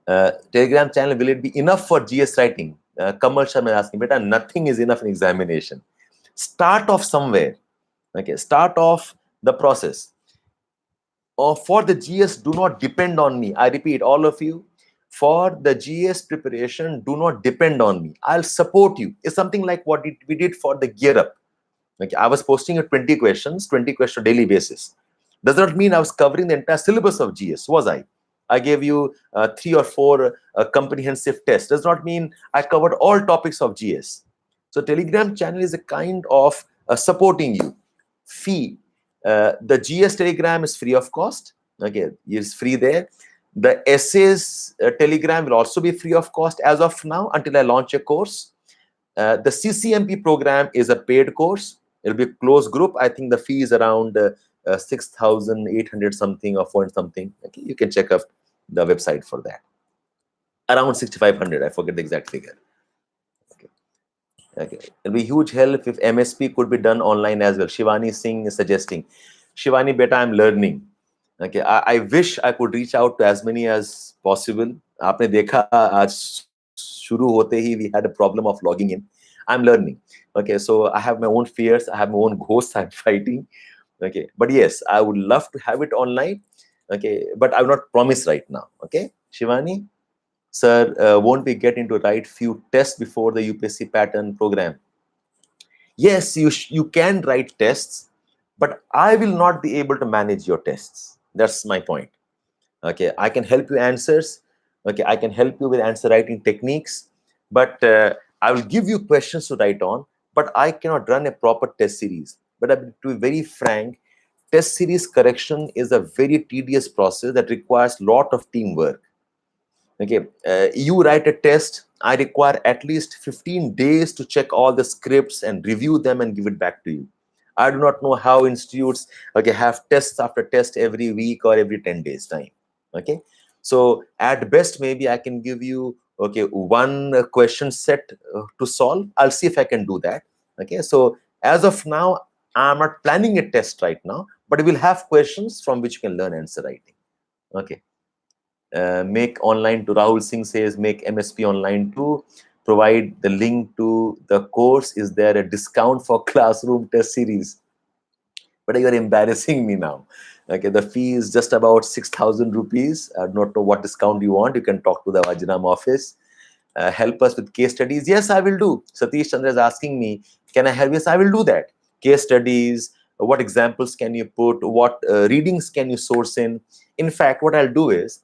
Telegram channel, will it be enough for GS writing? Kamal Sharma is asking, beta, nothing is enough in examination. Start off somewhere. Okay, start off the process. Or for the GS, do not depend on me. I repeat, all of you, for the GS preparation, do not depend on me. I'll support you. It's something like what we did for the Gear Up. Okay, I was posting 20 questions daily basis. Does not mean I was covering the entire syllabus of GS, was I? I gave you 3 or 4 comprehensive tests. Does not mean I covered all topics of GS. So Telegram channel is a kind of supporting you. Fee. The GS Telegram is free of cost. Okay, it's free there. The essays Telegram will also be free of cost as of now until I launch a course. The CCMP program is a paid course. It'll be a closed group. I think the fee is around 6,800 something or 400 something. Okay, you can check out the website for that. Around 6,500. I forget the exact figure. Okay, it'll be huge help if MSP could be done online as well. Shivani Singh is suggesting. Shivani, beta, I'm learning. Okay, I wish I could reach out to as many as possible. आपने देखा आज शुरू होते ही we had a problem of logging in. I'm learning. Okay, so I have my own fears. I have my own ghosts I'm fighting. Okay, but yes, I would love to have it online. Okay, but I will not promise right now. Okay, Shivani, sir, won't we get into write few tests before the UPSC pattern program? Yes, you can write tests, but I will not be able to manage your tests. That's my point. Okay, I can help you answers. Okay, I can help you with answer writing techniques, but I will give you questions to write on, but I cannot run a proper test series. But to be very frank, test series correction is a very tedious process that requires lot of teamwork. Okay, you write a test, I require at least 15 days to check all the scripts and review them and give it back to you. I do not know how institutes, okay, have tests after test every week or every 10 days time. Okay, so at best maybe I can give you, okay, one question set to solve. I'll see if I can do that. Okay, so as of now, I'm not planning a test right now, but we'll have questions from which you can learn answer writing. Okay. Make online to Rahul Singh says, make MSP online too. Provide the link to the course. Is there a discount for classroom test series? But you're embarrassing me now. Okay, the fee is just about 6,000 rupees. I do not know what discount you want. You can talk to the Vajram office. Help us with case studies. Yes, I will do. Satish Chandra is asking me, can I help? Yes, I will do that. Case studies, what examples can you put? What readings can you source in? In fact, what I'll do is,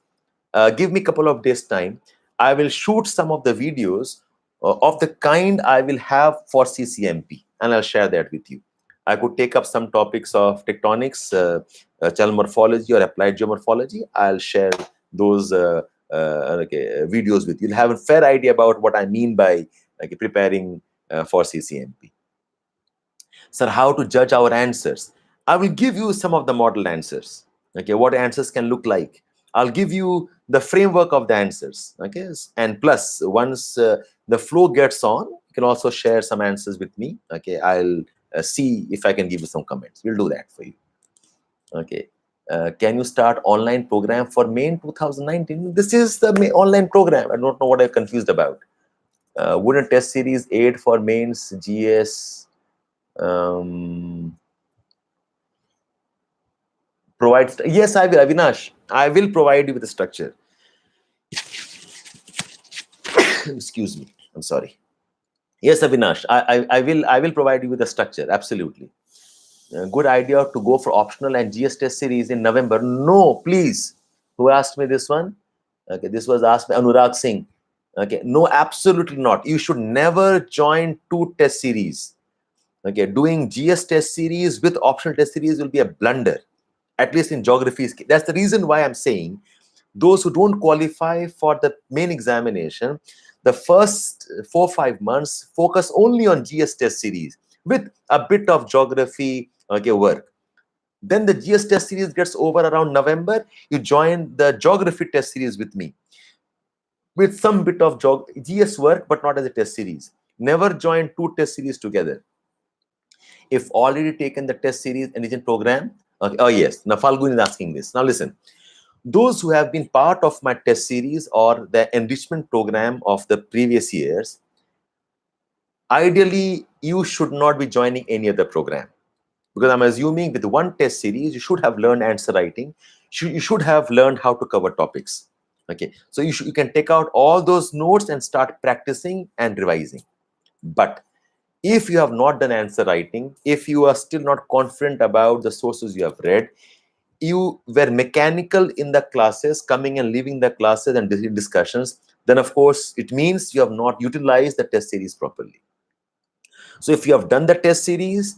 give me a couple of days time. I will shoot some of the videos of the kind I will have for CCMP, and I'll share that with you. I could take up some topics of tectonics, channel morphology or applied geomorphology. I'll share those videos with you. You'll have a fair idea about what I mean by preparing for CCMP. Sir, how to judge our answers? I will give you some of the model answers. Okay, what answers can look like. I'll give you the framework of the answers. Okay, and plus, once the flow gets on, you can also share some answers with me. Okay, I'll see if I can give you some comments. We'll do that for you. Okay. Can you start online program for main 2019? This is the online program. I don't know what I'm confused about. Wouldn't test series aid for mains GS provide? Yes, I will, Avinash. I will provide you with a structure. Excuse me. I'm sorry. Yes, Avinash. I will provide you with a structure. Absolutely. Good idea to go for optional and GS test series in November. No, please. Who asked me this one? Okay, this was asked by Anurag Singh. Okay, no, absolutely not. You should never join two test series. Okay, doing GS test series with optional test series will be a blunder, at least in geography. That's the reason why I'm saying those who don't qualify for the main examination, the first 4-5 months focus only on GS test series with a bit of geography work. Then the GS test series gets over around November. You join the geography test series with me with some bit of GS work, but not as a test series. Never join two test series together. If already taken the test series and is in program, okay. Oh yes, now Falgun is asking this. Now listen, those who have been part of my test series or the enrichment program of the previous years, ideally you should not be joining any other program, because I'm assuming with one test series you should have learned answer writing, you should have learned how to cover topics. Okay, so you can take out all those notes and start practicing and revising. But if you have not done answer writing, if you are still not confident about the sources you have read, you were mechanical in the classes, coming and leaving the classes and discussions, then of course it means you have not utilized the test series properly. So if you have done the test series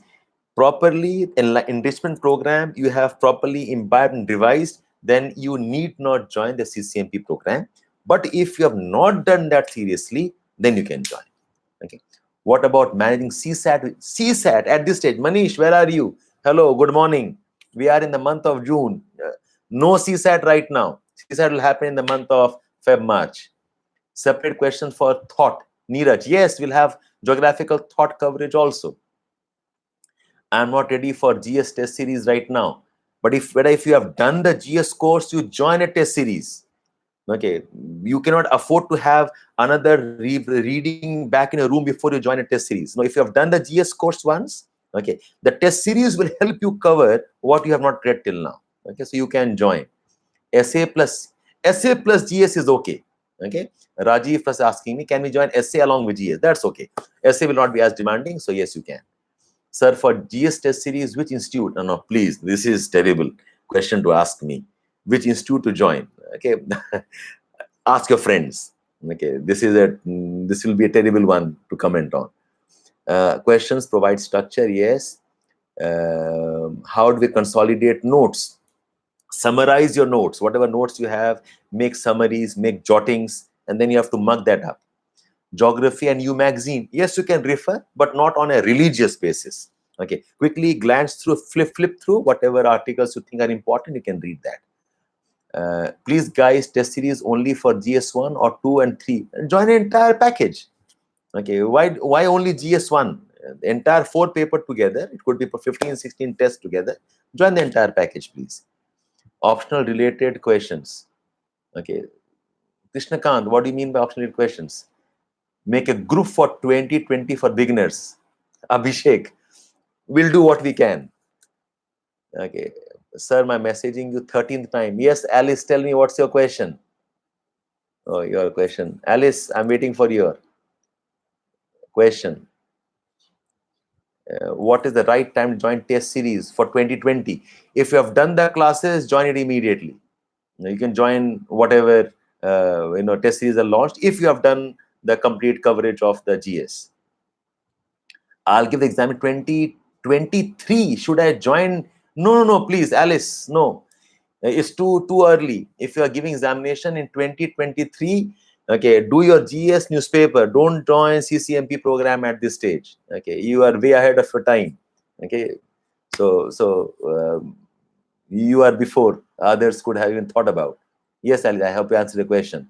properly, in enrichment program, you have properly imbibed and revised, then you need not join the CCMP program. But if you have not done that seriously, then you can join. Okay. What about managing CSAT? CSAT at this stage, Manish, where are you? Hello, good morning. We are in the month of June. No CSAT right now. CSAT will happen in the month of Feb, March. Separate question for thought. Neeraj, yes, we'll have geographical thought coverage also. I'm not ready for GS test series right now. But if you have done the GS course, you join a test series. Okay, you cannot afford to have another reading back in a room before you join a test series. No, if you have done the GS course once, okay, the test series will help you cover what you have not read till now. Okay, so you can join. SA plus GS is okay. Okay, Rajiv was asking me, can we join SA along with GS? That's okay. SA will not be as demanding, so yes, you can. Sir, for GS test series, which institute? No, no, please, this is terrible question to ask me. Which institute to join? Okay, ask your friends. Okay, this will be a terrible one to comment on. Questions provide structure, yes. How do we consolidate notes? Summarize your notes. Whatever notes you have, make summaries, make jottings, and then you have to mug that up. Geography and U magazine, yes, you can refer, but not on a religious basis. Okay, quickly glance through, flip through whatever articles you think are important. You can read that. Please, guys, test series only for GS1 or 2 and 3. Join an entire package. Okay, why only GS1? The entire 4 paper together. It could be for 15, 16 tests together. Join the entire package, please. Optional related questions. Okay, Krishnakant, what do you mean by optional related questions? Make a group for 2020 for beginners. Abhishek, we'll do what we can. Okay, sir, my messaging you 13th time. Yes, Alice, tell me what's your question. Oh, your question. Alice, I'm waiting for your question. What is the right time to join test series for 2020? If you have done the classes, join it immediately. You can join whatever test series are launched if you have done the complete coverage of the GS. I'll give the exam in 2023. Should I join? No, please, Alice, no. It's too early. If you are giving examination in 2023, okay, do your GS newspaper. Don't join CCMP program at this stage. Okay, you are way ahead of your time. Okay, so you are before others could have even thought about. Yes, Alice, I hope you answered the question.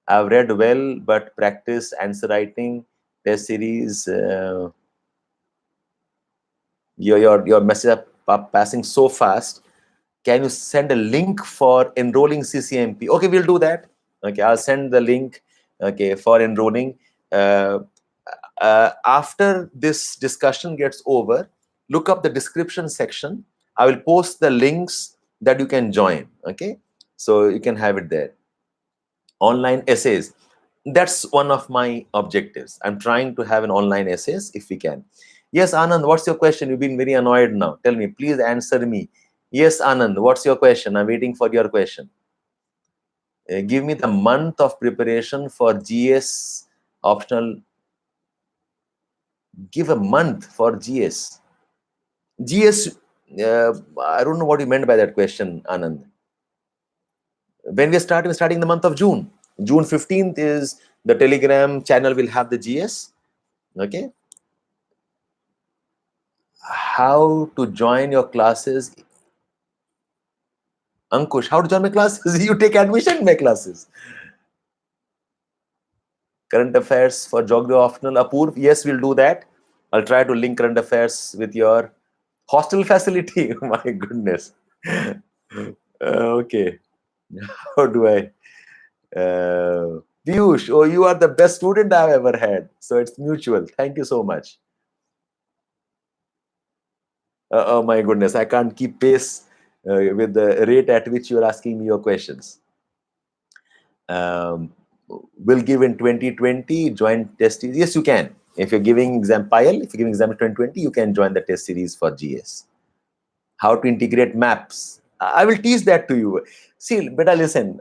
I've read well, but practice answer writing, test series. Your message are passing so fast. Can you send a link for enrolling CCMP? Okay, we'll do that. Okay, I'll send the link. Okay, for enrolling. After this discussion gets over, look up the description section. I will post the links that you can join. Okay, so you can have it there. Online essays. That's one of my objectives. I'm trying to have an online essays if we can. Yes, Anand, what's your question? You've been very annoyed now. Tell me, please answer me. Yes, Anand, what's your question? I'm waiting for your question. Give me the month of preparation for GS optional. Give a month for GS. GS, I don't know what you meant by that question, Anand. When we're starting the month of June. June 15th is the Telegram channel will have the GS. Okay. How to join your classes? Ankush, how to join my classes? You take admission in my classes. Current affairs for geography optional. Apurv, yes, we'll do that. I'll try to link current affairs with your hostel facility. My goodness. Okay. How do I? Piyush, oh, you are the best student I've ever had. So it's mutual. Thank you so much. Oh my goodness, I can't keep pace with the rate at which you are asking me your questions. Will give in 2020, join test series. Yes, you can. If you're giving exam PIL, if you're giving exam in 2020, you can join the test series for GS. How to integrate maps. I will teach that to you. See, better listen.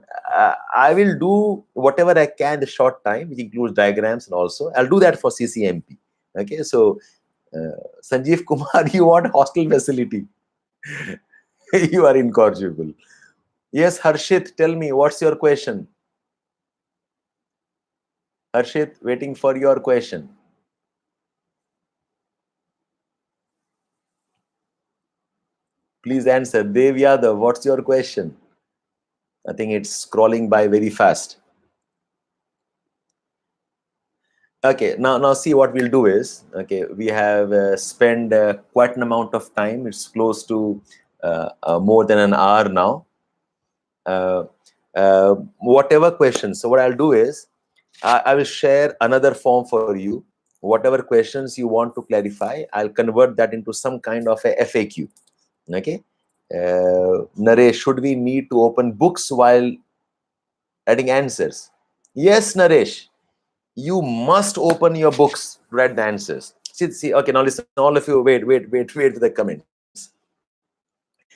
I will do whatever I can in the short time, which includes diagrams and also. I'll do that for CCMP. Okay, so Sanjeev Kumar, you want hostel facility. You are incorrigible. Yes, Harshit, tell me, what's your question? Harshit, waiting for your question. Please answer. Dev Yadav, what's your question? I think it's scrolling by very fast. Okay, now see what we'll do is, okay, we have spent quite an amount of time. It's close to more than an hour now. Whatever questions, so what I'll do is, I will share another form for you. Whatever questions you want to clarify, I'll convert that into some kind of a FAQ. Okay. Naresh, should we need to open books while adding answers? Yes, Naresh. You must open your books, read the answers. See, okay, now listen, all of you, wait for the comments.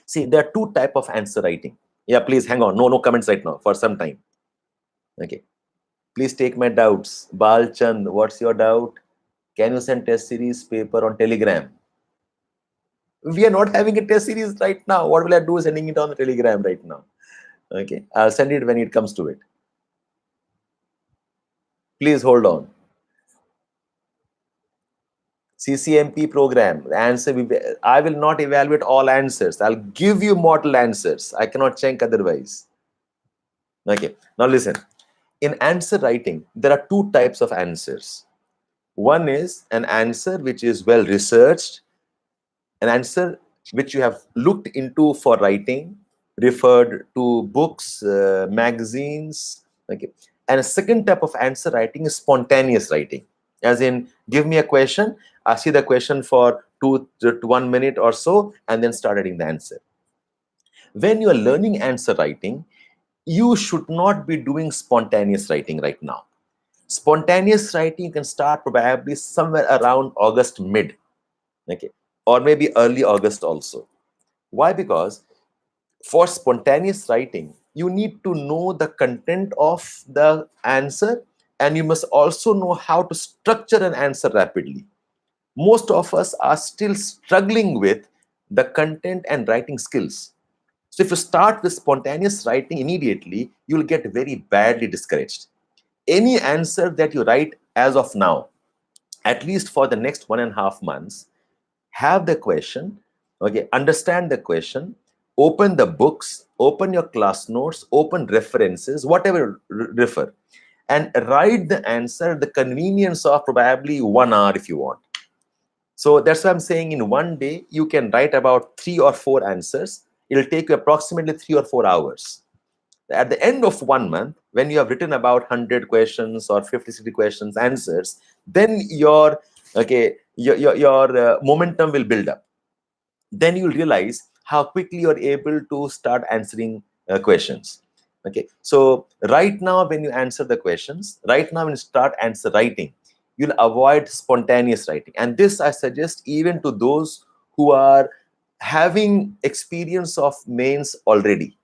See, there are two type of answer writing. Yeah, please hang on. No comments right now for some time. Okay. Please take my doubts. Bal Chand, what's your doubt? Can you send test series paper on Telegram? We are not having a test series right now. What will I do sending it on the Telegram right now? Okay. I'll send it when it comes to it. Please hold on. CCMP program, I will not evaluate all answers. I'll give you model answers. I cannot check otherwise. Okay. Now listen. In answer writing, there are two types of answers. One is an answer which is well researched, an answer which you have looked into for writing, referred to books, magazines. Okay. And a second type of answer writing is spontaneous writing. As in, give me a question, ask you the question for 1 minute or so, and then start writing the answer. When you are learning answer writing, you should not be doing spontaneous writing right now. Spontaneous writing you can start probably somewhere around August mid, okay, or maybe early August also. Why? Because for spontaneous writing, you need to know the content of the answer, and you must also know how to structure an answer rapidly. Most of us are still struggling with the content and writing skills. So if you start with spontaneous writing immediately, you'll get very badly discouraged. Any answer that you write as of now, at least for the next 1.5 months, have the question, okay, understand the question, open the books, open your class notes, open references, whatever refer, and write the answer at the convenience of probably 1 hour if you want. So that's why I'm saying in one day, you can write about 3 or 4 answers. It'll take you approximately 3 or 4 hours. At the end of 1 month, when you have written about 100 questions or 50, 60 questions, answers, then your momentum will build up. Then you'll realize how quickly you're able to start answering questions. Okay, so right now when you answer the questions, right now when you start answer writing, you'll avoid spontaneous writing. And this I suggest even to those who are having experience of mains already.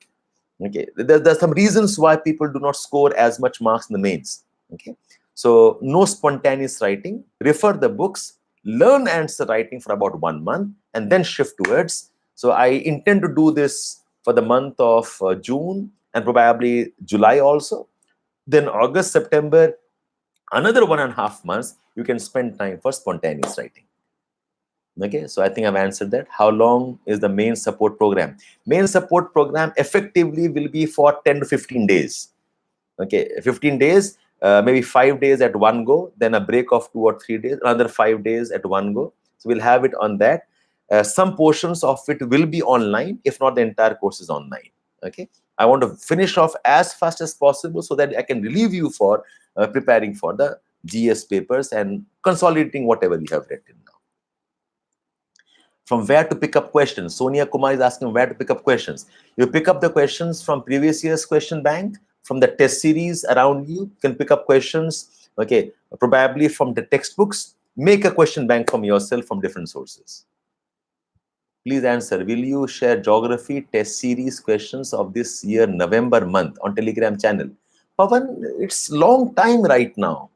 Okay, there's some reasons why people do not score as much marks in the mains. Okay, so no spontaneous writing, refer the books, learn answer writing for about 1 month, and then shift towards. So I intend to do this for the month of June and probably July also. Then August, September, another 1.5 months, you can spend time for spontaneous writing. Okay, so I think I've answered that. How long is the main support program? Main support program effectively will be for 10 to 15 days. Okay, 15 days, maybe 5 days at one go, then a break of 2 or 3 days, another 5 days at one go. So we'll have it on that. Some portions of it will be online, if not the entire course is online. Okay, I want to finish off as fast as possible so that I can relieve you for preparing for the GS papers and consolidating whatever you have written now. From where to pick up questions? Sonia Kumar is asking where to pick up questions. You pick up the questions from previous year's question bank, from the test series around you. You can pick up questions, okay, probably from the textbooks. Make a question bank from yourself from different sources. Please answer. Will you share geography test series questions of this year, November month on Telegram channel? Pavan, it's long time right now.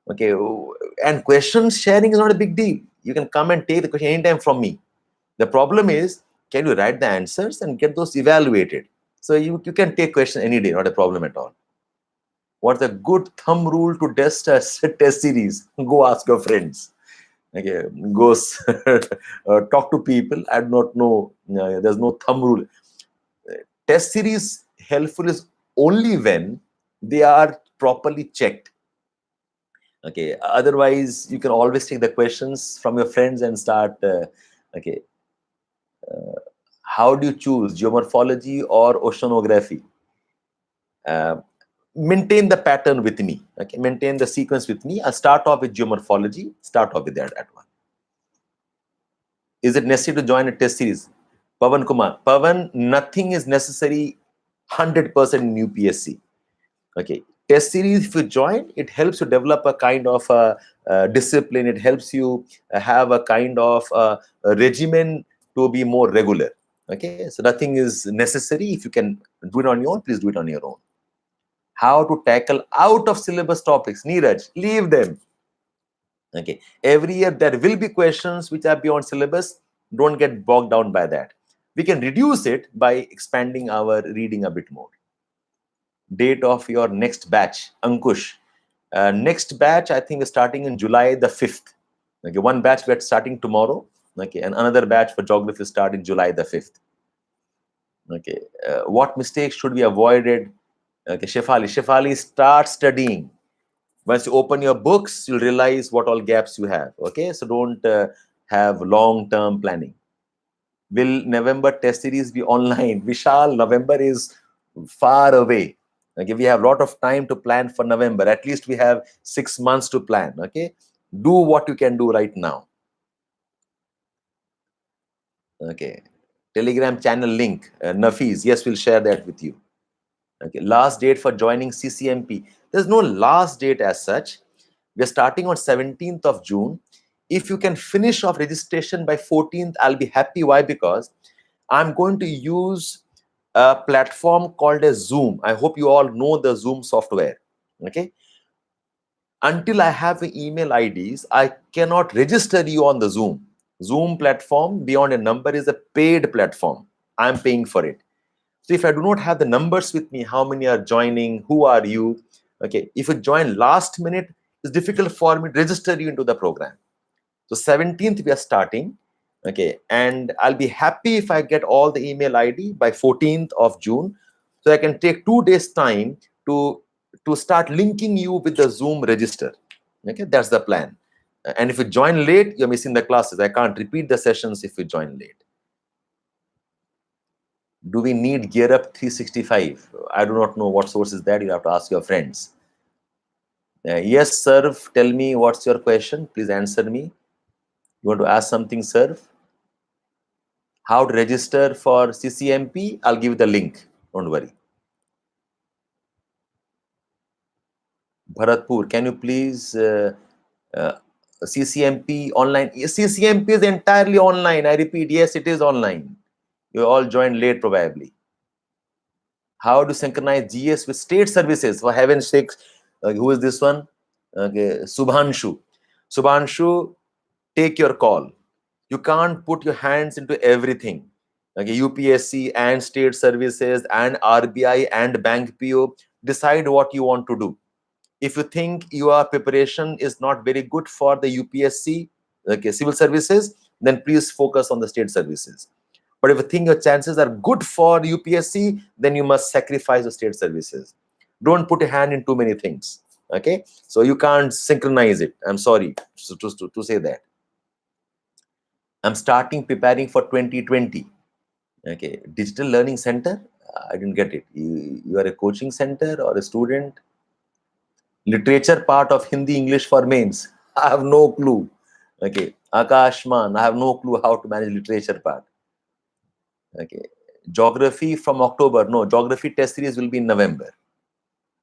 Okay, and questions sharing is not a big deal. You can come and take the question anytime from me. The problem is, can you write the answers and get those evaluated? So you can take question any day, not a problem at all. What's a good thumb rule to test a test series? Go ask your friends. Okay, go talk to people. I do not know. There's no thumb rule. Test series helpful is only when they are properly checked. Okay, otherwise you can always take the questions from your friends and start. Okay, how do you choose geomorphology or oceanography? Maintain the pattern with me. Okay, maintain the sequence with me. I'll start off with geomorphology. Start off with that one. Is it necessary to join a test series? Pavan Kumar. Pavan, nothing is necessary 100% in UPSC. Okay, Test series, if you join, it helps you develop a kind of discipline. It helps you have a kind of a regimen to be more regular. Okay, so nothing is necessary. If you can do it on your own, please do it on your own. How to tackle out of syllabus topics? Neeraj, leave them. Okay, every year there will be questions which are beyond syllabus. Don't get bogged down by that. We can reduce it by expanding our reading a bit more. Date of your next batch, Ankush. Next batch, I think, is starting in July the 5th. Okay, one batch we're starting tomorrow. Okay, and another batch for geography start in July the 5th. Okay, what mistakes should be avoided? Okay, Shefali, start studying. Once you open your books, you'll realize what all gaps you have. Okay, so don't have long-term planning. Will November test series be online? Vishal, November is far away. Okay, we have a lot of time to plan for November. At least we have 6 months to plan. Okay, do what you can do right now. Okay, Telegram channel link, Nafis. Yes, we'll share that with you. Okay, last date for joining Ccmp. There's no last date as such. We're starting on 17th of June. If you can finish off registration by 14th, I'll be happy. Why? Because I'm going to use a platform called a Zoom. I hope you all know the Zoom software. Okay. Until I have email IDs, I cannot register you on the Zoom. Zoom platform beyond a number is a paid platform. I'm paying for it. So if I do not have the numbers with me, how many are joining, who are you? Okay, if you join last minute, it's difficult for me to register you into the program. So 17th we are starting. Okay, and I'll be happy if I get all the email ID by 14th of June. So I can take 2 days time to start linking you with the Zoom register. Okay, that's the plan. And if you join late, you're missing the classes. I can't repeat the sessions if you join late. Do we need Gear Up 365? I do not know what source is that. You have to ask your friends. Yes, Serve, tell me what's your question. Please answer me. You want to ask something, Serve? How to register for Ccmp? I'll give you the link. Don't worry. Bharatpur, can you please Ccmp online? Ccmp is entirely online. I repeat, yes, it is online. You all joined late probably. How to synchronize GS with state services? For heaven's sakes, who is this one? Okay, Subhanshu. Subhanshu, take your call. You can't put your hands into everything. Okay, UPSC and state services and RBI and bank PO, decide what you want to do. If you think your preparation is not very good for the UPSC, okay, civil services, then please focus on the state services. But if you think your chances are good for UPSC, then you must sacrifice the state services. Don't put a hand in too many things. Okay, so you can't synchronize it. I'm sorry to say that. I'm starting preparing for 2020. Okay, digital learning center. I didn't get it. You are a coaching center or a student? Literature part of Hindi English for mains. I have no clue. Okay, Akashman, I have no clue how to manage literature part. Okay, geography from October. No, geography test series will be in November.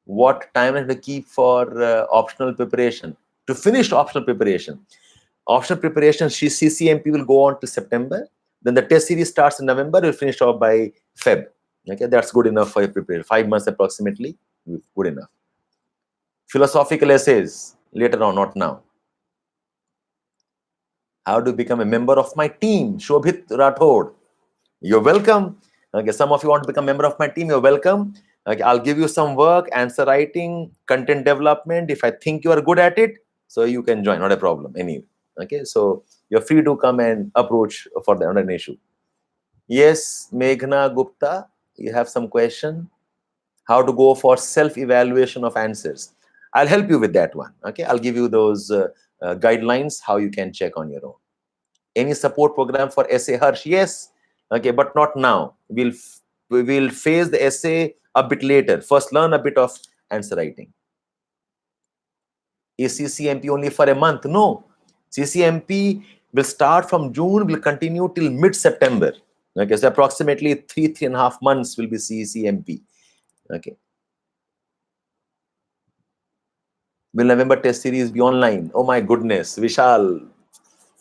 What timeline to keep for optional preparation? To finish optional preparation. Optional preparation, Ccmp will go on to September. Then the test series starts in November. Will finish off by Feb. Okay, that's good enough for your preparation. 5 months approximately, good enough. Philosophical essays later on, not now. How to become a member of my team? Shobhit Rathod. You're welcome. Okay, some of you want to become a member of my team. You're welcome. Okay, I'll give you some work, answer writing, content development. If I think you are good at it, so you can join. Not a problem. Anyway. Okay, so you're free to come and approach for that, not an issue. Yes, Meghna Gupta, you have some question. How to go for self-evaluation of answers? I'll help you with that one. Okay, I'll give you those guidelines how you can check on your own. Any support program for essay, Harsh? Yes. Okay, but not now. We will phase the essay a bit later. First, learn a bit of answer writing. Is Ccmp only for a month? No. Ccmp will start from June, will continue till mid-September. Okay, so approximately 3.5 months will be Ccmp. Okay. Will November test series be online? Oh my goodness, Vishal.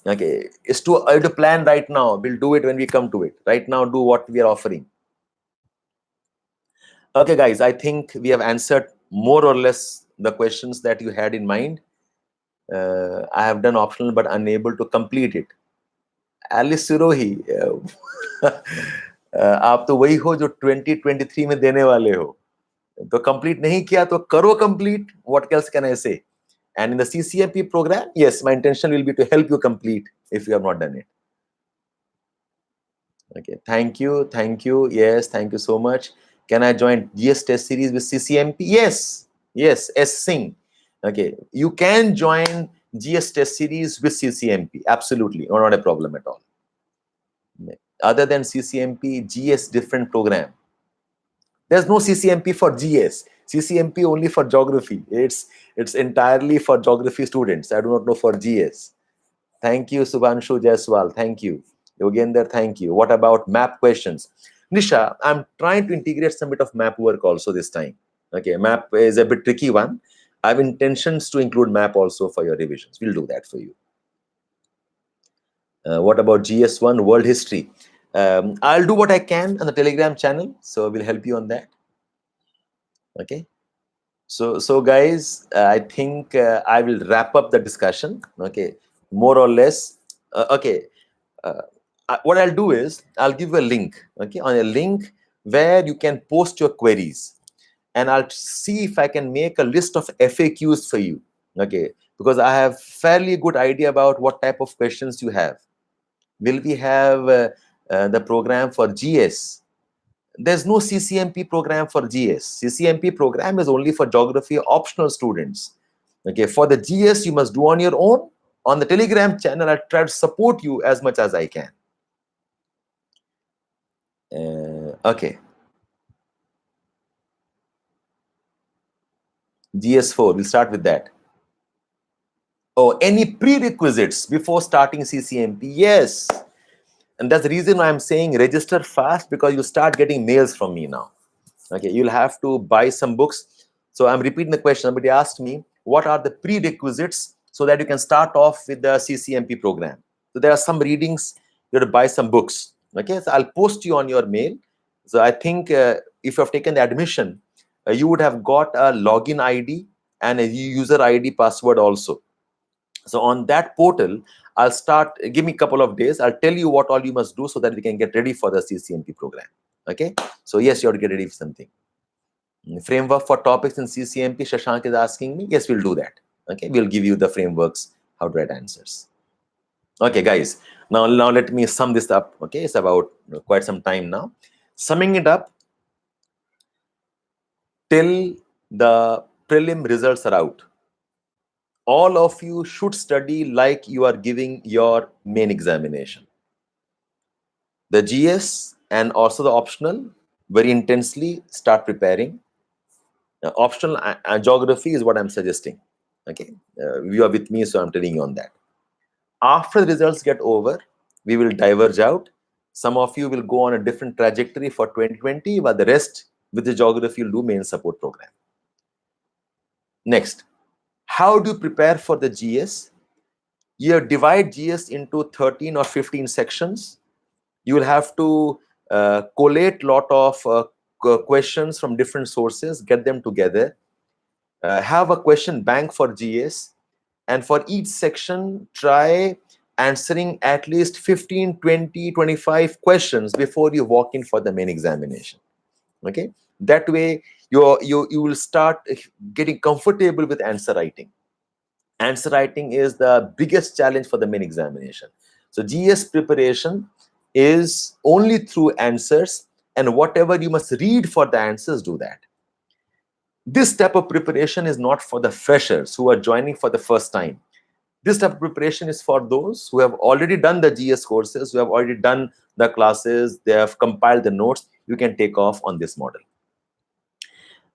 Okay, it's too early to plan right now. We'll do it when we come to it. Right now, do what we are offering. Okay, guys, I think we have answered more or less the questions that you had in mind. I have done optional but unable to complete it. Alice Sirohi, आप तो वही हो जो 2023 में देने वाले हो. तो complete नहीं किया तो करो complete. What else can I say? And in the CCMP program, yes, my intention will be to help you complete if you have not done it. Okay, thank you. Yes, thank you so much. Can I join GS test series with CCMP? Yes, S-Sing. Okay, you can join GS test series with CCMP. Absolutely, not a problem at all. Other than CCMP, GS different program. There's no CCMP for GS. CCMP only for geography. It's entirely for geography students. I do not know for GS. Thank you, Subhanshu Jaiswal. Thank you. Yogender, thank you. What about map questions? Nisha, I'm trying to integrate some bit of map work also this time. Okay, map is a bit tricky one. I have intentions to include map also for your revisions. We'll do that for you. What about GS1 world history? I'll do what I can on the Telegram channel, so we'll help you on that. Okay. So guys, I think I will wrap up the discussion. Okay, more or less. Okay. What I'll do is I'll give you a link, okay, on a link where you can post your queries, and I'll see if I can make a list of FAQs for you, okay, because I have fairly good idea about what type of questions you have. Will we have the program for GS? There's no CCMP program for GS. CCMP program is only for geography optional students. Okay, for the GS you must do on your own. On the Telegram channel, I'll try to support you as much as I can. Okay. GS4, we'll start with that. Oh, any prerequisites before starting CCMP? Yes. And that's the reason why I'm saying register fast, because you start getting mails from me now. Okay, you'll have to buy some books. So I'm repeating the question. Somebody asked me, what are the prerequisites so that you can start off with the CCMP program? So there are some readings, you have to buy some books. Okay, so I'll post you on your mail. So I think if you have taken the admission, you would have got a login ID and a user ID password also. So on that portal, I'll start, give me a couple of days. I'll tell you what all you must do so that we can get ready for the CCMP program. Okay. So yes, you have to get ready for something. Framework for topics in CCMP, Shashank is asking me. Yes, we'll do that. Okay. We'll give you the frameworks, how to write answers. Okay, guys. Now let me sum this up. Okay. It's about quite some time now. Summing it up, till the prelim results are out, all of you should study like you are giving your main examination. The GS and also the optional, very intensely start preparing. Optional geography is what I'm suggesting. Okay, you are with me, so I'm telling you on that. After the results get over, we will diverge out. Some of you will go on a different trajectory for 2020, but the rest with the geography will do main support program. Next, how do you prepare for the GS? You divide GS into 13 or 15 sections. You will have to collate lot of questions from different sources, get them together, have a question bank for GS, and for each section, try answering at least 15, 20, 25 questions before you walk in for the main examination. Okay, that way you will start getting comfortable with answer writing. Answer writing is the biggest challenge for the main examination. So GS preparation is only through answers, and whatever you must read for the answers, do that. This type of preparation is not for the freshers who are joining for the first time. This type of preparation is for those who have already done the GS courses, who have already done the classes, they have compiled the notes. You can take off on this model.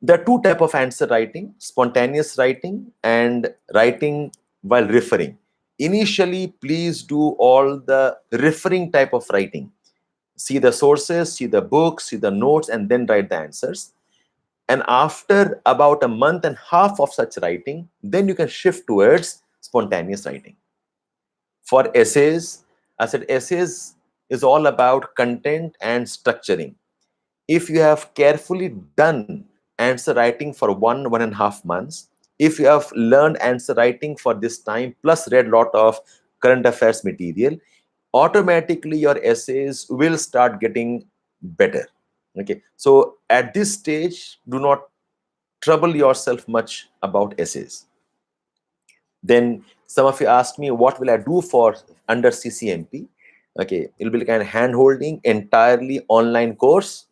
There are two types of answer writing: spontaneous writing and writing while referring. Initially, please do all the referring type of writing. See the sources, see the books, see the notes, and then write the answers. And after about a month and a half of such writing, then you can shift towards spontaneous writing. For essays, I said essays is all about content and structuring. If you have carefully done answer writing for 1.5 months, if you have learned answer writing for this time plus read lot of current affairs material, automatically your essays will start getting better. Okay, so at this stage, do not trouble yourself much about essays. Then some of you asked me, what will I do for under CCMP? Okay, it will be kind of hand-holding, entirely online course,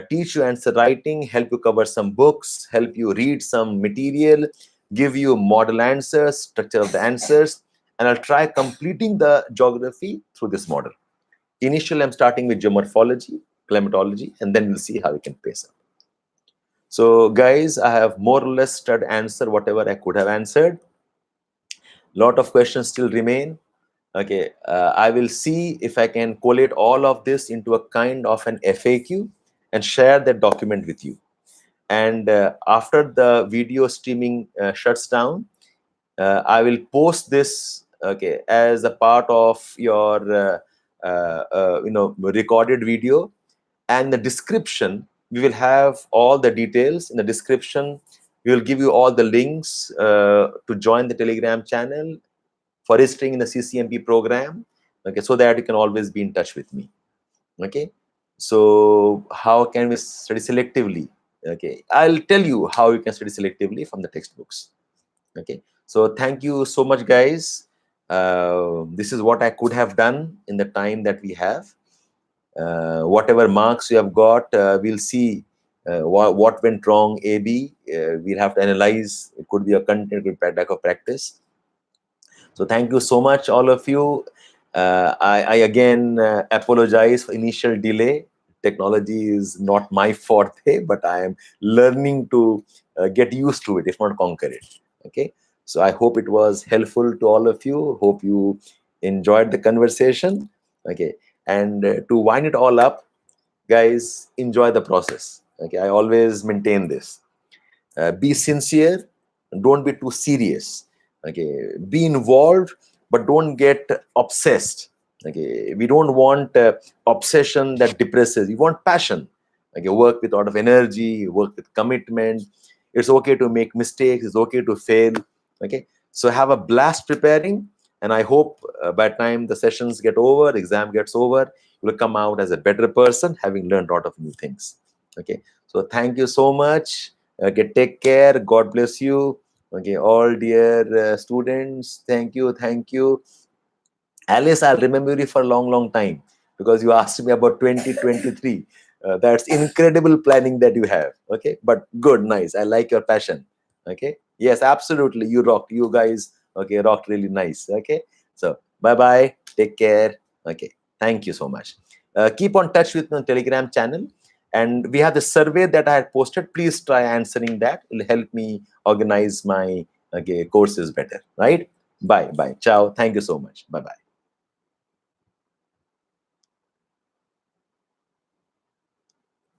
teach you answer writing, help you cover some books, help you read some material, give you model answers, structure of the answers, and I'll try completing the geography through this model. Initially, I'm starting with geomorphology, climatology, and then we'll see how we can pace up. So, guys, I have more or less tried to answer whatever I could have answered. Lot of questions still remain. Okay, I will see if I can collate all of this into a kind of an FAQ and share that document with you. And after the video streaming shuts down, I will post this, okay, as a part of your recorded video. And the description, we will have all the details in the description. We will give you all the links to join the Telegram channel, for registering in the CCMP program, okay, so that you can always be in touch with me. Okay, so how can we study selectively? Okay, I'll tell you how you can study selectively from the textbooks. Okay, so thank you so much, guys. This is what I could have done in the time that we have. Whatever marks you have got, we'll see what went wrong. AB, we'll have to analyze. It could be a content, it could be lack of practice. So thank you so much, all of you. I again apologize for initial delay. Technology is not my forte, but I am learning to get used to it, if not conquer it. Okay. So I hope it was helpful to all of you. Hope you enjoyed the conversation. Okay. And to wind it all up, guys, enjoy the process. Okay. I always maintain this. Be sincere, don't be too serious. Okay, be involved, but don't get obsessed. Okay, we don't want obsession that depresses. We want passion. Okay, work with a lot of energy, work with commitment. It's okay to make mistakes, it's okay to fail. Okay, so have a blast preparing, and I hope by the time the sessions get over, exam gets over, you will come out as a better person, having learned a lot of new things. Okay, so thank you so much. Okay, take care. God bless you. Okay, all dear students, thank you, thank you. Alice, I'll remember you for a long, long time because you asked me about 2023. That's incredible planning that you have. Okay, but good, nice. I like your passion. Okay, yes, absolutely. You rocked. You guys, okay, rocked really nice. Okay, so bye bye. Take care. Okay, thank you so much. Keep on touch with my Telegram channel. And we have the survey that I had posted. Please try answering that. It will help me organize my courses better. Right? Bye. Bye. Ciao. Thank you so much. Bye bye.